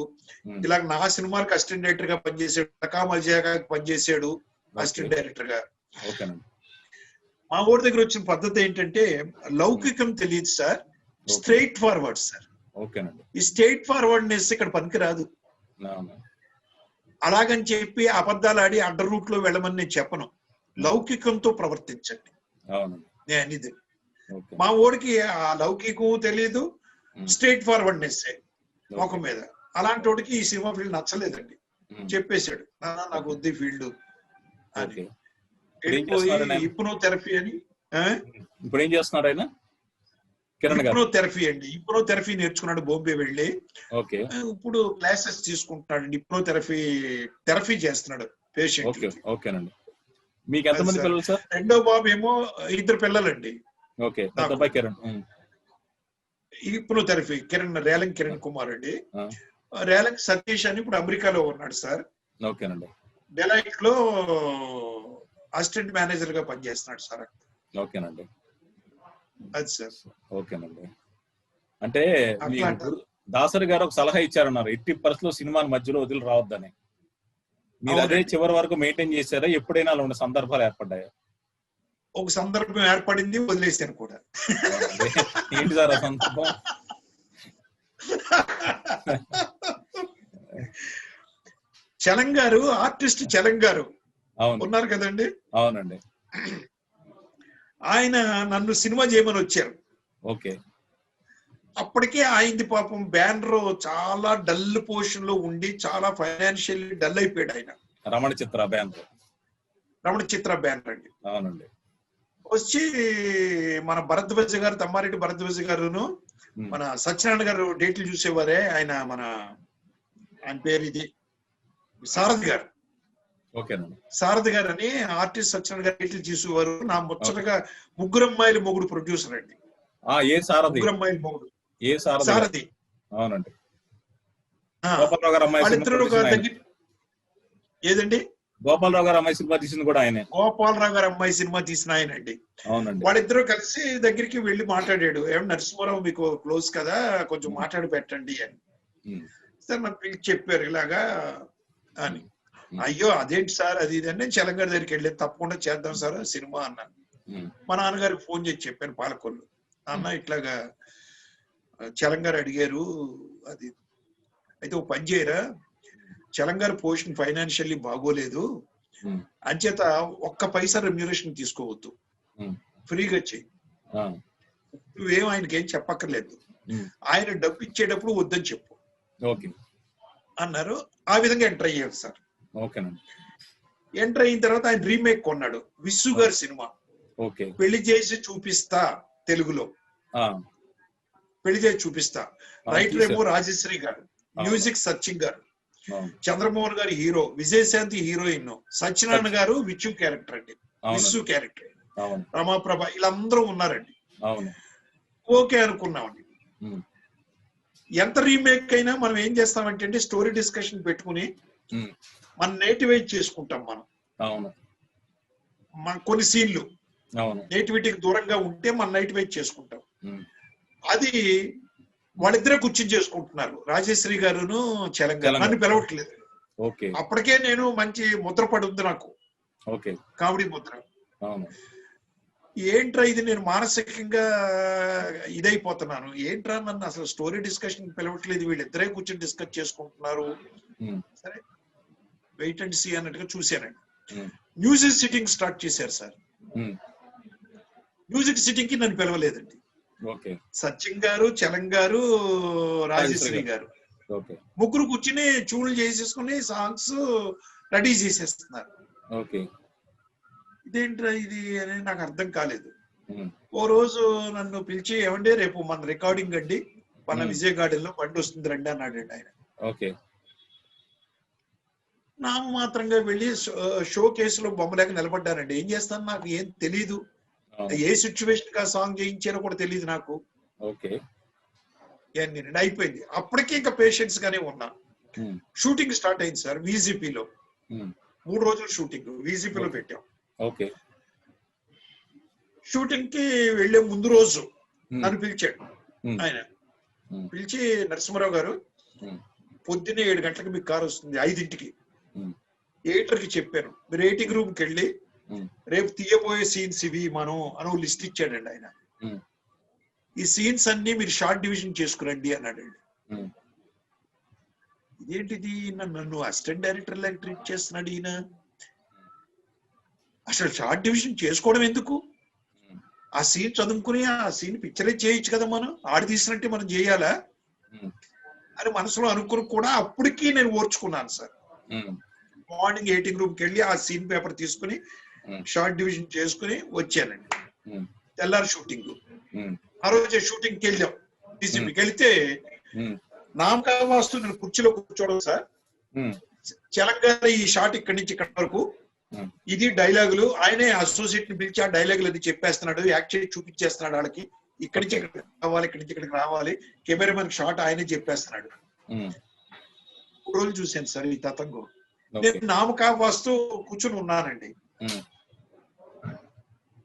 ఇలా నా సినిమాకి అసిస్టెంట్ డైరెక్టర్ గా పనిచేశాడు. టకామల్జాకి పనిచేశాడు అసిస్టెంట్ డైరెక్టర్ గా. మా ఊరి దగ్గర వచ్చిన పద్ధతి ఏంటంటే లౌకికం తెలియదు సార్, స్ట్రైట్ ఫార్వర్డ్ సార్. ఈ స్ట్రైట్ ఫార్వర్డ్నెస్ ఇక్కడ పనికిరాదు. అలాగని చెప్పి అబద్ధాలు ఆడి అడ్డ రూట్ లో వెళ్ళమని నేను చెప్పను. లౌకికంతో ప్రవర్తించండి నేను అనేది. మా ఊరికి ఆ లౌకికం తెలియదు, స్ట్రైట్ ఫార్వర్డ్నెస్ ముఖం మీద. అలాంటి వాడికి ఈ సినిమా ఫీల్డ్ నచ్చలేదండి, చెప్పేశాడు నాకు వద్దు ఫీల్డ్ అని. హిప్నోథెరపీ అని, ఇప్పుడు ఏం చేస్తున్నాడు ఆయన? హిప్నోథెరపీ అండి, హిప్నోథెరపీ నేర్చుకున్నాడు బాంబే వెళ్ళి. ఇప్పుడు క్లాసెస్ తీసుకుంటున్నాడు, హిప్నోథెరపీ చేస్తున్నాడు పేషెంట్. మీకు ఎంతమంది పిల్లలు సార్? రెండో బాబు ఏమో 2 పిల్లలండి. హిప్నోథెరపీ కిరణ్, రేలంగి కిరణ్ కుమార్ అండి. రేలంగి సతీష్ అని ఇప్పుడు అమెరికాలో ఉన్నాడు సార్. డెలైట్ లో అసిస్టెంట్ మేనేజర్ గా పనిచేస్తున్నాడు సార్. అది సార్. అంటే దాసరి గారు ఒక సలహా ఇచ్చారన్నారు, ఎట్టి పరిస్థితుల్లో సినిమాని మధ్యలో వదిలి రావద్దని. మీరు అదే చివరి వరకు మెయింటైన్ చేశారా? ఎప్పుడైనా అలా ఉన్న సందర్భాలు ఏర్పడ్డాయా? ఒక సందర్భం ఏర్పడింది, వదిలేశాను కూడా. ఏంటి సార్ ఆ సందర్భం? చలం గారు, ఆర్టిస్ట్ చలం గారు ఉన్నారు కదండి. అవునండి. ఆయన నన్ను సినిమా చేయమని వచ్చారు. అప్పటికే ఆయనది పాపం బ్యానర్ చాలా డల్ పొజిషన్ లో ఉండి చాలా ఫైనాన్షియల్లీ డల్ అయిపోయాడు ఆయన. రమణ చిత్ర బ్యానర్ అండి. అవునండి. వచ్చి మన భరద్వాజ గారు, తమ్మారెడ్డి భరద్వాజ గారును మన సత్యనారాయణ గారు డేట్లు చూసేవారే. ఆయన పేరు ఇది సారథి గారు. సారథి గారు అని ఆర్టిస్ట్ సత్యనారాయణ గారు డేట్లు చూసేవారు. నా ముచ్చటగా ముగ్గురమ్మాయిల మొగుడు ప్రొడ్యూసర్ అండి. ముగ్గురమ్మాయిల మొగుడు సారథి. అవునండి. ఏదండి? గోపాలరావు గారు అమ్మాయి సినిమా తీసింది కూడా ఆయనే. గోపాలరావు గారు అమ్మాయి సినిమా తీసిన ఆయన అండి. వాళ్ళిద్దరూ కలిసి దగ్గరికి వెళ్ళి మాట్లాడాడు, ఏమన్నా నరసింహారావు మీకు క్లోజ్ కదా, కొంచెం మాట్లాడి పెట్టండి అని. సార్ నాకు పిలిచి చెప్పారు ఇలాగా అని. అయ్యో అదేంటి సార్ అది ఇది అని నేను చలం గారి దగ్గరికి వెళ్ళి తప్పకుండా చేద్దాం సార్ సినిమా అన్నాను. మా నాన్నగారికి ఫోన్ చేసి చెప్పాను పాలకొల్లు, అన్న ఇట్లాగా చలం గారు అడిగారు అది, అయితే ఓ పని చేయరా, చలం గారి పోర్షన్ ఫైనాన్షియల్లీ బాగోలేదు, అంచేత ఒక్క పైసా రెమ్యూనరేషన్ తీసుకోవద్దు, ఫ్రీగా చెయ్యి, నువ్వేం ఆయనకి ఏం చెప్పక్కర్లేదు, ఆయన డబ్బు ఇచ్చేటప్పుడు వద్దని చెప్పు అన్నారు. ఆ విధంగా ఎంటర్ అయ్యారు సార్. ఎంటర్ అయిన తర్వాత ఆయన రీమేక్ కొన్నాడు, విస్సు గారి సినిమా పెళ్లి చేసి చూపిస్తా తెలుగులో, పెళ్లి చేసి చూపిస్తా. రైటర్ ఏమో రాజశ్రీ గారు, మ్యూజిక్ సచిన్ గారు, చంద్రమోహన్ గారు హీరో, విజయశాంతి హీరోయిన్, సత్యనారాయణ గారు విచ్చు క్యారెక్టర్ అండి, విస్సు క్యారెక్టర్, రమాప్రభ, వీళ్ళందరూ ఉన్నారండి. ఓకే అనుకున్నామండి. ఎంత రీమేక్ అయినా మనం ఏం చేస్తామంటే స్టోరీ డిస్కషన్ పెట్టుకుని మనం నేటివైజ్ చేసుకుంటాం. మన కొన్ని సీన్లు నేటివిటీకి దూరంగా ఉంటే మనం నేటివైజ్ చేసుకుంటాం. అది వాళ్ళిద్దరే కూర్చుని చేసుకుంటున్నారు, రాజేశ్వరి గారును చలం గారు. నన్ను పిలవట్లేదు. అప్పటికే నేను మంచి ముద్ర పడి ఉంది నాకు, కామెడీ ముద్ర. ఏంట్రా ఇది, నేను మానసికంగా ఇదైపోతున్నాను, ఏంట్రా నన్ను అసలు స్టోరీ డిస్కషన్ పిలవట్లేదు, వీళ్ళిద్దరే కూర్చొని డిస్కస్ చేసుకుంటున్నారు. సరే వెయిట్ అండ్ సీ అన్నట్టుగా చూశానండి. మ్యూజిక్ సిట్టింగ్ స్టార్ట్ చేశారు సార్. మ్యూజిక్ సిట్టింగ్ కి నన్ను పిలవలేదండి. సచిన్ గారు, చలం గారు, రాజేశ్వరి గారు ముగ్గురు కూర్చుని చూడలు చేసేసుకుని సాంగ్స్ రెడీ చేసేస్తున్నారు. ఇదేంట్రా ఇది అని నాకు అర్థం కాలేదు. ఓ రోజు నన్ను పిలిచి, ఏమండి రేపు మన రికార్డింగ్ అండి, మన విజయ్ గార్డెన్ లో బండి వస్తుంది రండి అన్నాడండి ఆయన. నాకు మాత్రంగా వెళ్ళి షో కేసులో బొమ్మలేక నిలబడ్డానండి. ఏం చేస్తాను, నాకు ఏం తెలీదు, ఏ సిచ్యువేషన్ గా సాంగ్ చేయించారో కూడా తెలియదు నాకు. అయిపోయింది. అప్పటికే ఇంకా పేషెంట్స్ గానే ఉన్నా. షూటింగ్ స్టార్ట్ అయింది సార్, విజిపిలో 3 రోజులు షూటింగ్ వీజీపీలో పెట్టాం. ఓకే. షూటింగ్ కి వెళ్లే ముందు రోజు నన్ను పిలిచాడు ఆయన. పిలిచి, నరసింహారావు గారు పొద్దున్నే 7 గంటలకు మీకు కారు వస్తుంది, 5ంటికి ఎడిటర్కి చెప్పాను, మీరు ఎడిటింగ్ రూమ్ కి వెళ్ళి రేపు తీయబోయే సీన్స్ ఇవి మనం అని లిస్ట్ ఇచ్చాడండి ఆయన. ఈ సీన్స్ అన్ని మీరు షార్ట్ డివిజన్ చేసుకురండి అన్నాడండి. ఇదేంటిది, నన్ను అసిస్టెంట్ డైరెక్టర్ లాగా ట్రీట్ చేస్తున్నాడు ఈయన, అసలు షార్ట్ డివిజన్ చేసుకోవడం ఎందుకు, ఆ సీన్ చదువుకుని ఆ సీన్ పిక్చరే చేయొచ్చు కదా, మనం ఆడి తీసినట్టే మనం చేయాలా అని మనసులో అనుకుని కూడా అప్పటికి నేను ఓర్చుకున్నాను సార్. మార్నింగ్ ఎడిటింగ్ రూమ్ కి వెళ్ళి ఆ సీన్ పేపర్ తీసుకుని షార్ట్ డివిజన్ చేసుకుని వచ్చానండి. తెల్లారి షూటింగ్, ఆ రోజే షూటింగ్ కి వెళ్ళాం. డీసీపీకి వెళ్తే నామకా వాస్తు నేను కుర్చీలో కూర్చోవడం సార్, తెలంగాణ ఈ షాట్ ఇక్కడి నుంచి ఇక్కడ వరకు, ఇది డైలాగులు, ఆయనే అసోసియేట్ ని పిలిచి ఆ డైలాగులు అది చెప్పేస్తున్నాడు, యాక్ట్ చేసి చూపించేస్తున్నాడు వాళ్ళకి, ఇక్కడి నుంచి ఇక్కడికి రావాలి, ఇక్కడి నుంచి ఇక్కడికి రావాలి, కెమెరామెన్ షాట్ ఆయనే చెప్పేస్తున్నాడు. 3 రోజులు చూశాను సార్ ఈ తతంగం. నేను నామకా వాస్తు కూర్చుని ఉన్నానండి.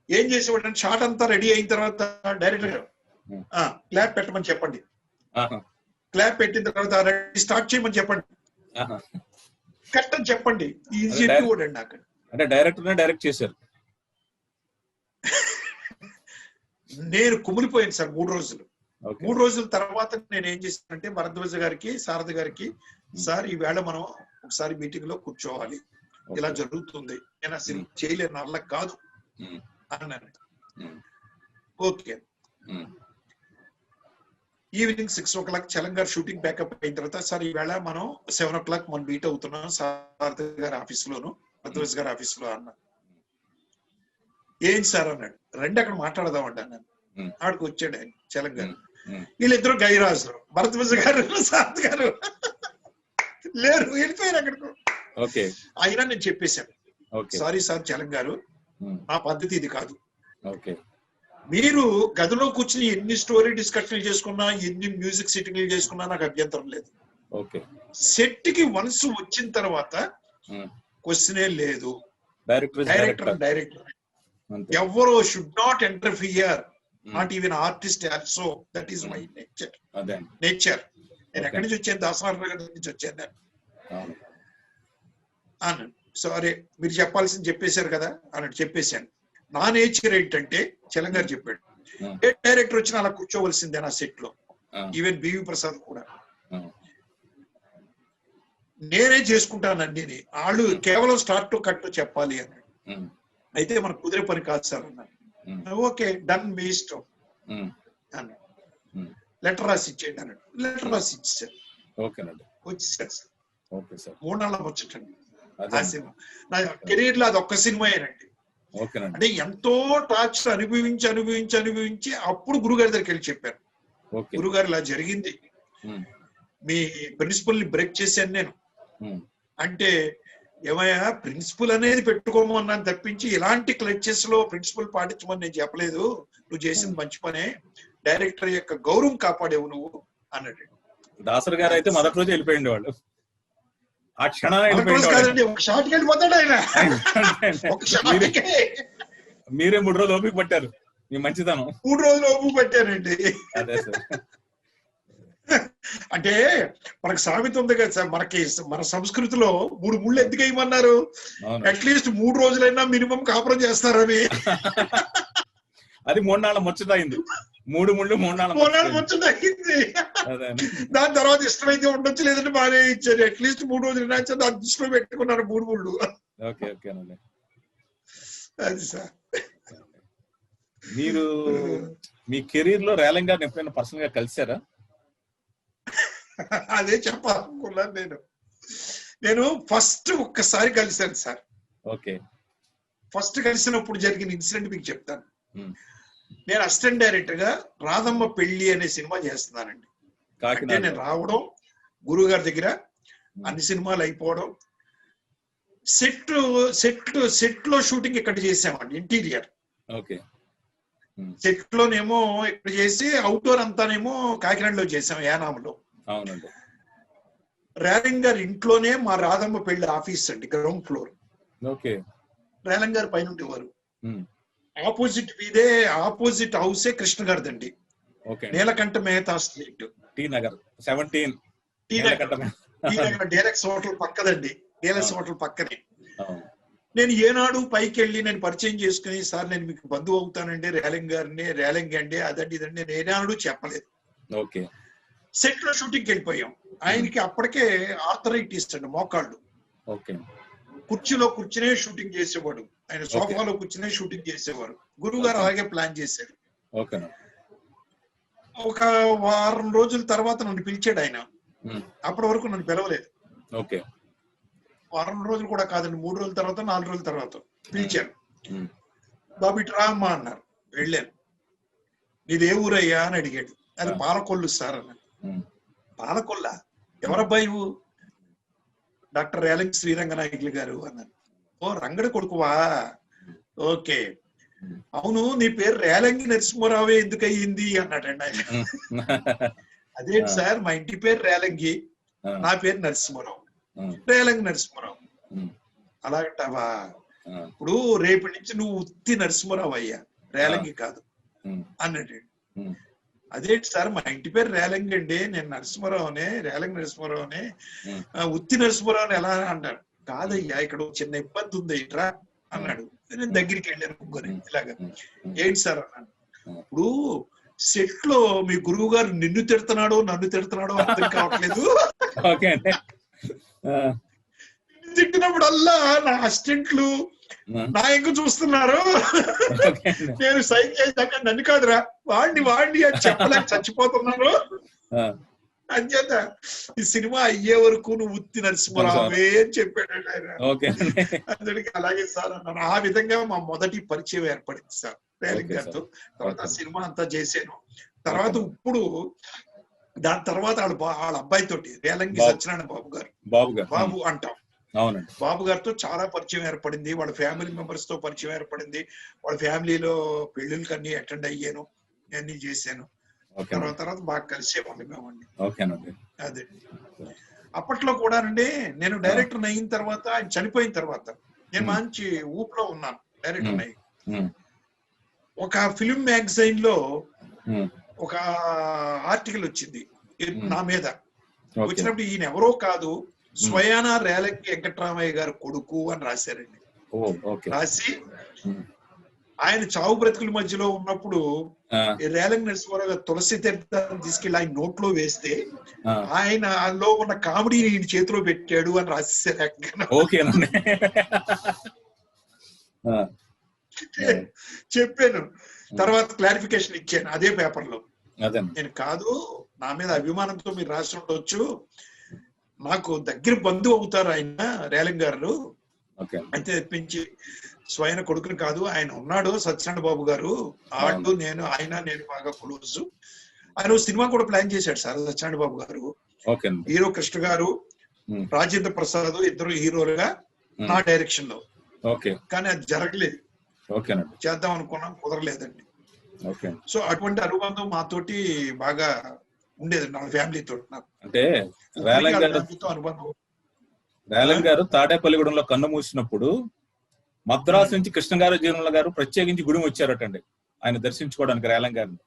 ఏం చేసేవాడు, షాట్ అంతా రెడీ అయిన తర్వాత డైరెక్టర్ గారు క్లాప్ పెట్టమని చెప్పండి, క్లాప్ పెట్టిన తర్వాత స్టార్ట్ చేయమని చెప్పండి, కట్ అని చెప్పండి, ఇది చెప్పేవాడండి నాకు. అంటే డైరెక్టర్ డైరెక్ట్ చేశారు. నేను కుమిలిపోయాను సార్ 3 రోజులు. 3 రోజుల తర్వాత నేను ఏం చేశానంటే భరద్వాజ గారికి, శారద గారికి, సార్ ఈవేళ మనం ఒకసారి మీటింగ్ లో కూర్చోవాలి, ఇలా జరుగుతుంది, నేను అసలు చేయలేను, అలా కాదు అన్నాను. ఓకే. ఈవినింగ్ 6 o'clock చలంగారు షూటింగ్ ప్యాకప్ అయిన తర్వాత, సార్ ఈవేళ మనం 7 o'clock మనం మీట్ అవుతున్నాం శారద గారి ఆఫీస్ లోను, భరద్వాజ గారి ఆఫీస్ లో అన్నా. ఏం సార్ అన్నాడు, రండి అక్కడ మాట్లాడదాం అంట అన్నాను. ఆడికి వచ్చాడు ఆయన చలంగారు, వీళ్ళిద్దరు గైరాజులు, భరద్వాజ గారు శారద గారు లేరు, వెళ్ళిపోయారు అక్కడికి. అయినా నేను చెప్పేశాను, సారీ సార్ చలంగారు, నా పద్ధతి ఇది కాదు, మీరు గదిలో కూర్చుని ఎన్ని స్టోరీ డిస్కషన్లు చేసుకున్నా, ఎన్ని మ్యూజిక్ సిట్టింగ్లు చేసుకున్నా నాకు అభ్యంతరం లేదు. సెట్ కి వన్స్ వచ్చిన తర్వాత క్వశ్చనే లేదు, డైరెక్టర్ ఎవరో should not interfere, not even artist also, that is my nature. నేను ఎక్కడి నుంచి వచ్చాను, దాసనారాయణ నుంచి వచ్చాను అన్నాడు. సరే మీరు చెప్పాల్సింది చెప్పేశారు కదా అన్నట్టు చెప్పేశాను. నా నేచర్ ఏంటంటే చలంగారు చెప్పాడు, ఏ డైరెక్టర్ వచ్చినా అలా కూర్చోవలసిందే నా సెట్ లో, ఈవెన్ బివి ప్రసాద్ కూడా, నేనే చేసుకుంటాను అన్ని, వాళ్ళు కేవలం స్టార్ట్ టు కట్ చెప్పాలి అన్నాడు. అయితే మనకు కుదిరే పని కాదు సార్ అన్నాడు. ఓకే డన్, మీ ఇష్టం అన్నాడు. లెటర్ రాసి ఇచ్చేయండి అన్నాడు. లెటర్ రాసి ఇచ్చారు, వచ్చేసారు సార్. 3 నెలల ముచ్చటండి ఆ సినిమా. నా కెరీర్ లో అది ఒక్క సినిమా ఏనండి. అంటే ఎంతో టార్చర్ అనుభవించి అప్పుడు గురుగారి దగ్గరికి వెళ్ళి చెప్పాను, గురుగారు ఇలా జరిగింది, మీ ప్రిన్సిపల్ ని బ్రేక్ చేశాను నేను అంటే, ఏమయ్యా ప్రిన్సిపల్ అనేది పెట్టుకోమన్నాను తప్పించి ఇలాంటి క్లచెస్ లో ప్రిన్సిపల్ పాటించమని నేను చెప్పలేదు, నువ్వు చేసింది మంచి పనే, డైరెక్టర్ యొక్క గౌరవం కాపాడేవు నువ్వు అన్నాడు. దాసర్ గారు అయితే మొదటి రోజు వెళ్ళిపోయింది వాళ్ళు, ఆ క్షణం ఒక షాట్కి వెళ్ళిపోతాడు ఆయన. మీరే 3 రోజులు ఓపిక పట్టారు, మీ మంచితనం. 3 రోజులు ఓపిక పట్టానండి. అంటే మనకు సామెత ఉంది కదా సార్, మనకి మన సంస్కృతిలో 3 ముళ్ళు ఎందుకు వేయమన్నారు, అట్లీస్ట్ 3 రోజులైనా మినిమం కాపురం చేస్తారని. అది 3 నాళ్ళ ముచ్చటైంది, 3 ముళ్ళు 3 నాళ్ళ ముచ్చటైంది. దాని తర్వాత ఇష్టమైతే ఉండొచ్చు, లేదంటే బాగానే ఇచ్చారు, అట్లీస్ట్ 3 రోజులు దాని దృష్టిలో పెట్టుకున్నారు 3 ముళ్ళు. అది సార్. మీరు మీ కెరీర్ లో రేలంగ్ గారిని ఎప్పుడైనా పర్సనల్ గా కలిసారా? అదే చెప్పాలనుకున్నాను నేను ఫస్ట్ ఒక్కసారి కలిశాను సార్. ఫస్ట్ కలిసినప్పుడు జరిగిన ఇన్సిడెంట్ మీకు చెప్తాను. నేను అసిస్టెంట్ డైరెక్టర్ గా రాధమ్మ పెళ్లి అనే సినిమా చేస్తున్నానండి. అంటే నేను రావడం, గురువు గారి దగ్గర అన్ని సినిమాలు అయిపోవడం, సెట్ లో షూటింగ్ ఇక్కడ చేసామండి, ఇంటీరియర్. సెట్ లోనేమో ఇక్కడ చేసి అవుట్డోర్ అంతానేమో కాకినాడలో చేసాం, యానాంలో. రేలంగ్ గారి ఇంట్లోనే మా రాధమ్మ పెళ్లి ఆఫీస్ అండి, గ్రౌండ్ ఫ్లోర్. ఓకే. రేలం గారు పైన ఉండేవారు. ఆపోజిట్ వీధే, ఆపోజిట్ హౌసే కృష్ణ గారిదండి. Neelakanta Mehta street, T Nagar 17. T Nagar deluxe hotel పక్కదండి. డీలక్స్ హోటల్ పక్కనే. నేను ఏనాడు పైకి వెళ్ళి నేను పరిచయం చేసుకుని, సార్ నేను మీకు బంధువు అవుతానండి, రేలంగ్ గారిని, రేలంగ్ అండి, అదండి ఇదండి, నేను ఏనాడు చెప్పలేదు. ఓకే. సెట్ లో షూటింగ్కి వెళ్ళిపోయాం. ఆయనకి అప్పటికే ఆర్థరైటిస్ అండి, మోకాళ్ళు. ఓకే. కుర్చీలో కూర్చునే షూటింగ్ చేసేవాడు. ఆయన సోఫాలో కూర్చునే షూటింగ్ చేసేవారు. గురువు గారు అలాగే ప్లాన్ చేశారు. ఒక వారం రోజుల తర్వాత నన్ను పిలిచాడు ఆయన. అప్పటి వరకు నన్ను పిలవలేదు. వారం రోజులు కూడా కాదండి, 3 రోజుల తర్వాత 4 రోజుల తర్వాత పిలిచాను. బాబు ఇటు రా అమ్మా అన్నారు. వెళ్ళాను. నీది ఏ ఊరయ్యా అని అడిగాడు. అది పాలకొల్లు సార్ అన్నాడు. పాలకొల్ల? ఎవరబ్బాయి? డాక్టర్ రేలంగి శ్రీరంగనాయకులు గారు అన్నాను. ఓ రంగడి కొడుకువా, ఓకే. అవును, నీ పేరు రేలంగి నరసింహారావే ఎందుకు అయ్యింది అన్నాడండి ఆయన. అదేంటి సార్, మా ఇంటి పేరు రేలంగి, నా పేరు నరసింహారావు, రేలంగి నరసింహారావు. అలాగంటావా? ఇప్పుడు రేపటి నుంచి నువ్వు ఉత్తి నరసింహారావు అయ్యా, రేలంగి కాదు అన్నాడు. అదేంటి సార్, మా ఇంటి పేరు రేలంగి అండి, నేను నరసింహారావునే, రేలంగి నరసింహారావునే, ఉత్తి నరసింహారావుని ఎలా అంటాడు? కాదయ్యా, ఇక్కడ చిన్న ఇబ్బంది ఉంది ఇట్రా అన్నాడు. నేను దగ్గరికి వెళ్ళాను. ముగ్గురు ఇలాగా. ఏంటి సార్ అన్నాడు. ఇప్పుడు సెట్ లో మీ గురువు గారు నిన్ను తిడుతున్నాడో నన్ను తిడుతున్నాడో అర్థం కావట్లేదు. తిట్టినప్పుడల్లా నా అసిస్టెంట్లు నా ఇంక చూస్తున్నారు. నేను సైన్ చేశాక నన్ను కాదురా, వాడిని అని చెప్పలేక చచ్చిపోతున్నాను. అంచేత ఈ సినిమా అయ్యే వరకు నువ్వు ఉత్తి నరసింహారావే అని చెప్పాడు ఆయన. అందరికి అలాగే సార్ అన్నాను. ఆ విధంగా మా మొదటి పరిచయం ఏర్పడింది సార్ రేలంగి గారితో. తర్వాత సినిమా అంతా చేశాను. తర్వాత ఇప్పుడు దాని తర్వాత వాళ్ళ అబ్బాయి తోటి రేలంగి సత్యనారాయణ బాబు అంటాం. బాబు గారితో చాలా పరిచయం ఏర్పడింది. వాళ్ళ ఫ్యామిలీ మెంబర్స్ తో పరిచయం ఏర్పడింది. వాళ్ళ ఫ్యామిలీలో పెళ్లిళ్ళకి అన్ని అటెండ్ అయ్యాను, అన్ని చేశాను. తర్వాత బాగా కలిసేవాళ్ళు మేమండి. అదే అప్పట్లో కూడా అండి, నేను డైరెక్టర్ అయిన తర్వాత, ఆయన చనిపోయిన తర్వాత నేను మంచి ఊపులో ఉన్నాను. డైరెక్టర్ అయ్యి ఒక ఫిల్మ్ మ్యాగజైన్ లో ఒక ఆర్టికల్ వచ్చింది నా మీద. వచ్చినప్పుడు ఈయన ఎవరో కాదు, స్వయానా రేలంగి వెంకటరామయ్య గారు కొడుకు అని రాశారండి. రాసి ఆయన చావు బ్రతుకుల మధ్యలో ఉన్నప్పుడు రేలంగి నరసింహారావు గారు తులసి తీర్థాన్ని తీసుకెళ్లి ఆయన నోట్లో వేస్తే ఆయనలో ఉన్న కామెడీని ఈయన చేతిలో పెట్టాడు అని రాసేసారు. చెప్పాను. తర్వాత క్లారిఫికేషన్ ఇచ్చాను అదే పేపర్ లో. నేను కాదు, నా మీద అభిమానంతో మీరు రాసి ఉండొచ్చు, నాకు దగ్గర బంధువు అవుతారు ఆయన రేలంగి గారు అయితే తెప్పించి, స్వయం కొడుకుని కాదు, ఆయన ఉన్నాడు సత్యనారాయణ బాబు గారు, ఆడు నేను బాగా క్లోజ్. ఆయన సినిమా కూడా ప్లాన్ చేశాడు సార్ సత్యనారాయణ బాబు గారు. హీరో కృష్ణ గారు, రాజేంద్ర ప్రసాద్ ఇద్దరు హీరోలుగా నా డైరెక్షన్ లో. కానీ అది జరగలేదు. చేద్దాం అనుకున్నాం, కుదరలేదండి. సో అటువంటి అనుబంధం మాతోటి బాగా ఉండేది, నా ఫ్యామిలీ తోటి. నాకు అంటే రేలంగి గారు తాడేపల్లిగూడెంలో కన్ను మూసినప్పుడు మద్రాసు నుంచి కృష్ణ గారు జీవనుల గారు ప్రత్యేకించి గుడి వచ్చారటండి ఆయన దర్శించుకోవడానికి రేలంగి గారిని.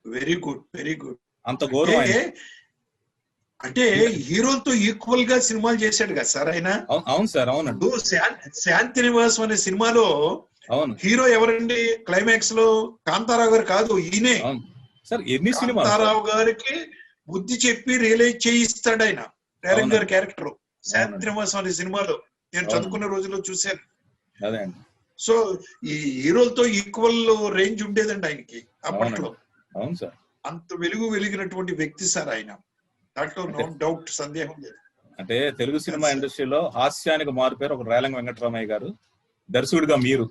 Very good, very good. అంత గౌరవం. అంటే హీరోలతో ఈక్వల్ గా సినిమాలు చేశాడు కదా సార్ ఆయన. అవును సార్, అవునండి. శాంతి నివాసం అనే సినిమాలో హీరో ఎవరండి? క్లైమాక్స్ లో కాంతారావు గారు కాదు, ఈయనే సార్. ఎన్ని సినిమాలు కాంతారావు గారికి బుద్ధి చెప్పి రియలైజ్ చేయిస్తాడు ఆయన రేలంగి గారి క్యారెక్టర్ శాంతి నివాసం అనే సినిమాలో. నేను చదువుకున్న రోజుల్లో చూశాను. సో ఈ హీరోలతో ఈక్వల్ రేంజ్ ఉండేదండి ఆయనకి అప్పట్లో. అంత వెలిగినటువంటి వ్యక్తి సార్ ఆయన, దాంట్లో నో డౌట్, సందేహం లేదు. అంటే తెలుగు సినిమా ఇండస్ట్రీలో హాస్యానికి మారుపేరు ఒక రేలంగి వెంకటరామయ్య గారు, దర్శకుడిగా మీరు.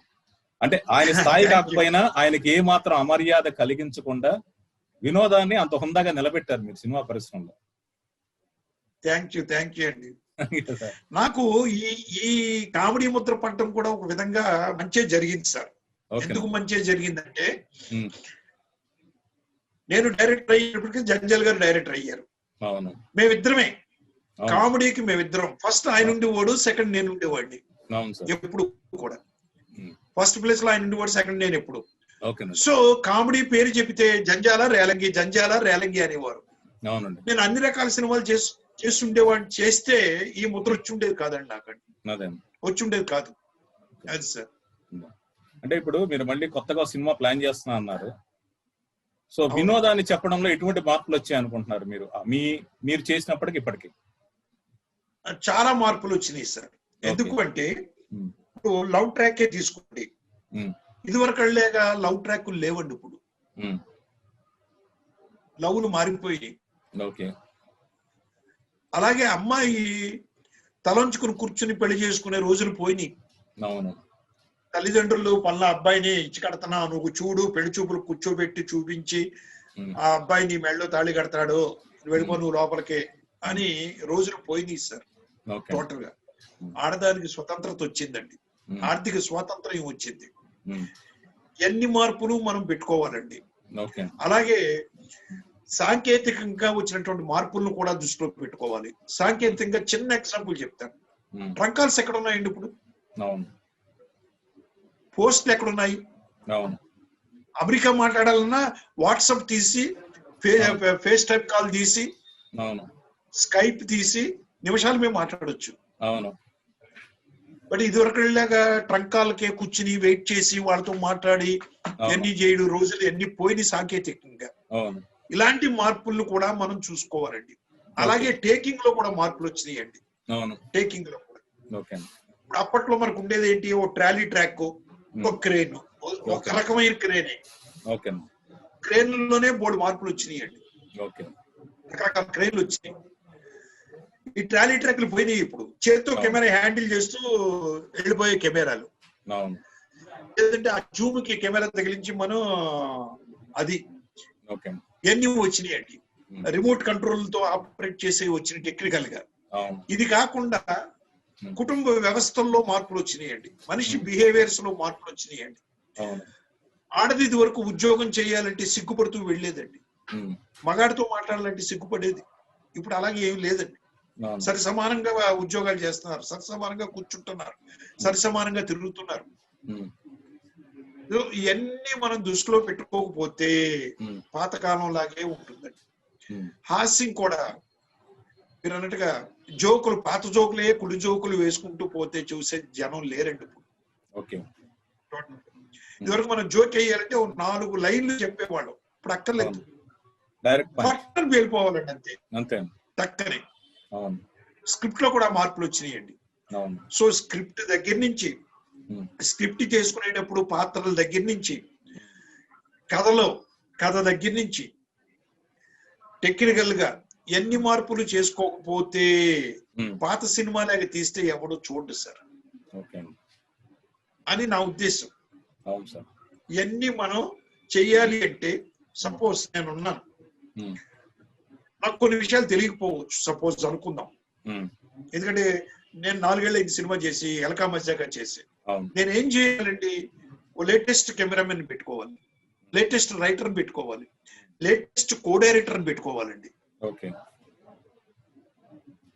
అంటే ఆయన స్థాయి కాకపోయినా ఆయనకి ఏ మాత్రం అమర్యాద కలిగించకుండా వినోదాన్ని అంత హుందాగా నిలబెట్టారు మీరు సినిమా పరిశ్రమలో. థ్యాంక్ యూ అండి. నాకు ఈ కామెడీ ముద్ర పట్టడం కూడా ఒక విధంగా మంచి జరిగింది సార్. ఎందుకు మంచి జరిగిందంటే, నేను డైరెక్టర్ అయ్యేటప్పటికి జంజల్ గారు డైరెక్టర్ అయ్యారు. మేమిద్దరమే కామెడీకి, మేమిద్దరం. ఫస్ట్ ఆయన ఉండేవాడు, సెకండ్ నేను ఉండేవాడిని. ఎప్పుడు కూడా ఫస్ట్ ప్లేస్ లో ఆయన ఉండేవాడు, సెకండ్ నేను ఎప్పుడు. సో కామెడీ పేరు చెప్తే జంజాల రేలంగి, జంజాల రేలంగి అనేవారు. నేను అన్ని రకాల సినిమాలు చేస్తుండేవాడిని. చేస్తే ఈ ముద్ర వచ్చి ఉండేది కాదండి, నాకండి వచ్చి ఉండేది కాదు. అది సార్. అంటే ఇప్పుడు మీరు మళ్ళీ కొత్తగా సినిమా ప్లాన్ చేస్తున్నా అన్నారు. సో వినోదాన్ని చెప్పడంలో ఎటువంటి మార్పులు వచ్చాయి అనుకుంటున్నారు మీరు, మీరు చేసినప్పటికి ఇప్పటికి? చాలా మార్పులు వచ్చినాయి సార్. ఎందుకు అంటే ఇప్పుడు లవ్ ట్రాకే తీసుకోండి. ఇదివరకు వెళ్ళాక లవ్ ట్రాక్ లేవండి, ఇప్పుడు లవ్లు మారిపోయి. అలాగే అమ్మాయి తలంచుకుని కూర్చుని పెళ్లి చేసుకునే రోజులు పోయినాయి. తల్లిదండ్రులు పళ్ళ అబ్బాయిని ఇచ్చి కడతానా, నువ్వు చూడు, పెళ్లి చూపులు కూర్చోబెట్టి చూపించి ఆ అబ్బాయి నీ మెళ్ళలో తాళి కడతాడు, వెళ్ళిపో నువ్వు లోపలికే అని రోజులు పోయినాయి సార్. టోటల్ గా ఆడదానికి స్వతంత్రత వచ్చిందండి, ఆర్థిక స్వాతంత్ర్యం వచ్చింది. ఎన్ని మార్పులు మనం పెట్టుకోవాలండి. అలాగే సాంకేతికంగా వచ్చినటువంటి మార్పులను కూడా దృష్టిలో పెట్టుకోవాలి. సాంకేతికంగా చిన్న ఎగ్జాంపుల్ చెప్తాను. ట్రంక్ కాల్స్ ఎక్కడ ఉన్నాయండి ఇప్పుడు? పోస్ట్లు ఎక్కడున్నాయి? అమెరికా మాట్లాడాలన్నా వాట్సాప్ తీసి, ఫేస్ టైం కాల్ తీసి, స్కైప్ తీసి నిమిషాలు మేము మాట్లాడొచ్చు. బట్ ఇదివరకు వెళ్ళాక ట్రంక్ కాల్కే కూర్చుని వెయిట్ చేసి వాళ్ళతో మాట్లాడి ఎన్ని చేయడు, రోజులు ఎన్ని పోయినాయి సాంకేతికంగా. ఇలాంటి మార్పులను కూడా మనం చూసుకోవాలండి. అలాగే టేకింగ్ లో కూడా మార్పులు వచ్చినాయండి. టేకింగ్ లో కూడా ఇప్పుడు అప్పట్లో మనకు ఉండేది ఏంటి, ఓ ట్రాలీ ట్రాక్, ఒక క్రేన్, ఒక రకమైన క్రేనే. క్రేన్లోనే బోర్డు మార్పులు వచ్చినాయండి, రకరకాల క్రేన్లు వచ్చినాయి. ఈ ట్రాలీ ట్రాక్లు పోయినాయి. ఇప్పుడు చేతితో కెమెరా హ్యాండిల్ చేస్తూ వెళ్ళిపోయే కెమెరాలు, లేదంటే ఆ జూమ్ కి కెమెరా తగిలించి మనం అది ఎన్ని వచ్చినాయండి. రిమోట్ కంట్రోల్ తో ఆపరేట్ చేసే వచ్చిన టెక్నికల్ గా. ఇది కాకుండా కుటుంబ వ్యవస్థల్లో మార్పులు వచ్చినాయండి, మనిషి బిహేవియర్స్ లో మార్పులు వచ్చినాయండి. ఆడది ఇది వరకు ఉద్యోగం చేయాలంటే సిగ్గుపడుతూ వెళ్ళేదండి, మగాడితో మాట్లాడాలంటే సిగ్గుపడేది. ఇప్పుడు అలాగే ఏం లేదండి. సరి సమానంగా ఉద్యోగాలు చేస్తున్నారు, సరి సమానంగా కూర్చుంటున్నారు, సరి సమానంగా తిరుగుతున్నారు. ఇవన్నీ మనం దృష్టిలో పెట్టుకోకపోతే పాతకాలం లాగే ఉంటుందండి. హాస్యం కూడా మీరు అన్నట్టుగా జోకులు, పాత జోకులే కుడి జోకులు వేసుకుంటూ పోతే చూసే జనం లేరండి ఇప్పుడు. ఇదివరకు మనం జోక్ వేయాలంటే 4 లైన్లు చెప్పేవాళ్ళం, ఇప్పుడు అక్కర్లేదు, పక్కన వెళ్ళిపోవాలండి అంతే టక్కనే. స్క్రిప్ట్ లో కూడా మార్పులు వచ్చినాయండి. సో స్క్రిప్ట్ దగ్గర నుంచి, స్క్రిప్ట్ చేసుకునేటప్పుడు పాత్రల దగ్గర నుంచి, కథ దగ్గర నుంచి టెక్నికల్ గా ఎన్ని మార్పులు చేసుకోకపోతే పాత సినిమాలాగా తీస్తే ఎవడో చూడు సార్ అని నా ఉద్దేశం. ఇవన్నీ మనం చెయ్యాలి అంటే, సపోజ్ నేను ఉన్నాను, నాకు కొన్ని విషయాలు తెలియకపోవచ్చు, సపోజ్ అనుకుందాం. ఎందుకంటే నేను 4 ఏళ్ళ సినిమా చేసి ఎలకా మధ్యగా చేసి, నేను ఏం చేయాలండి, ఓ లేటెస్ట్ కెమెరామెన్ పెట్టుకోవాలి, లేటెస్ట్ రైటర్ పెట్టుకోవాలి, లేటెస్ట్ కో డైరెక్టర్ పెట్టుకోవాలండి.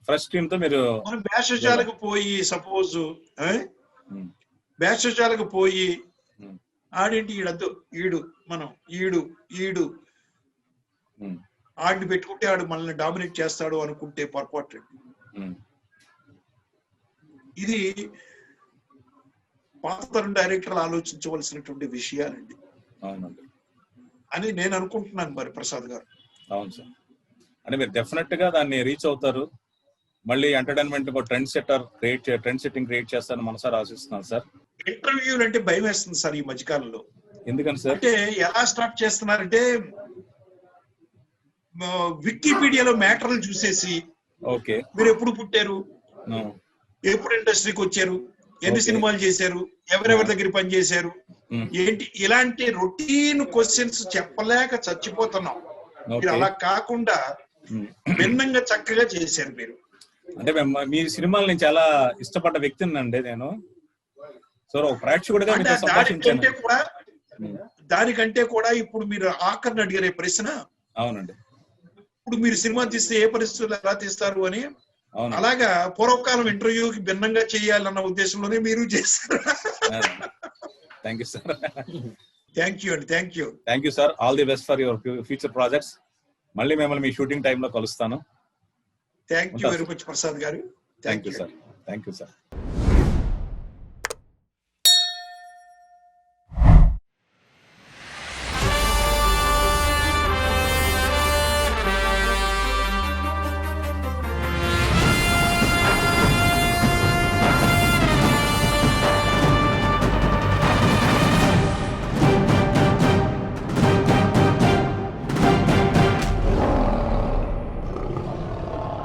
ఫస్ట్ టీమ్ తో మీరు మనం భేషజాలకు పోయి, సపోజ్ భేషజాలకు పోయి ఆడేంటి ఈడద్దు, ఈడు ఆడిని పెట్టుకుంటే ఆడు మనల్ని డామినేట్ చేస్తాడు అనుకుంటే పొరపాటు. ఇది పాత తరం డైరెక్టర్లు ఆలోచించవలసినటువంటి విషయాలండి అని నేను అనుకుంటున్నాను. మరి ప్రసాద్ గారు? అవును సార్, అంటే మీరు డెఫినెట్ గా దాన్ని రీచ్ అవుతారు. మళ్ళీ ఎంటర్టైన్మెంట్ ట్రెండ్ సెట్టింగ్ క్రియేట్ చేస్తారని మనసారి ఆశిస్తున్నాను సార్. ఇంటర్వ్యూలు అంటే భయం వేస్తుంది సార్ ఈ మధ్యకాలంలో. ఎందుకని సార్? అంటే ఎలా స్టార్ట్ చేస్తున్నారంటే వికీపీడియాలో మ్యాటర్లు చూసేసి, మీరు ఎప్పుడు పుట్టారు, ఎప్పుడు ఇండస్ట్రీకి వచ్చారు, ఎన్ని సినిమాలు చేశారు, ఎవరెవరి దగ్గర పని చేశారు, ఏంటి, ఇలాంటి రొటీన్ క్వశ్చన్స్ చెప్పలేక చచ్చిపోతున్నాం. మీరు అలా కాకుండా భిన్నంగా చక్కగా చేశారు మీరు. అంటే మీ సినిమాలు నేను చాలా ఇష్టపడ్డ వ్యక్తిని అండి నేను. సో ప్రేక్షకుడిగా దానికంటే కూడా ఇప్పుడు మీరు ఆఖరిని అడిగారే ప్రశ్న. అవునండి. ఇప్పుడు మీరు సినిమా తీస్తే ఏ పరిస్థితుల్లో ఎలా తీస్తారు అని అలాగా పూర్వకాలం ఇంటర్వ్యూకి భిన్నంగా చేయాలన్న ఉద్దేశంలోనే మీరు చేశారు. Thank you sir. Thank you అండి. Thank you sir. All the best for your future projects. మళ్ళీ మిమ్మల్ని మీ షూటింగ్ టైంలో కలుస్తాను. Thank you very much Prasad గారు. థ్యాంక్ యూ సార్.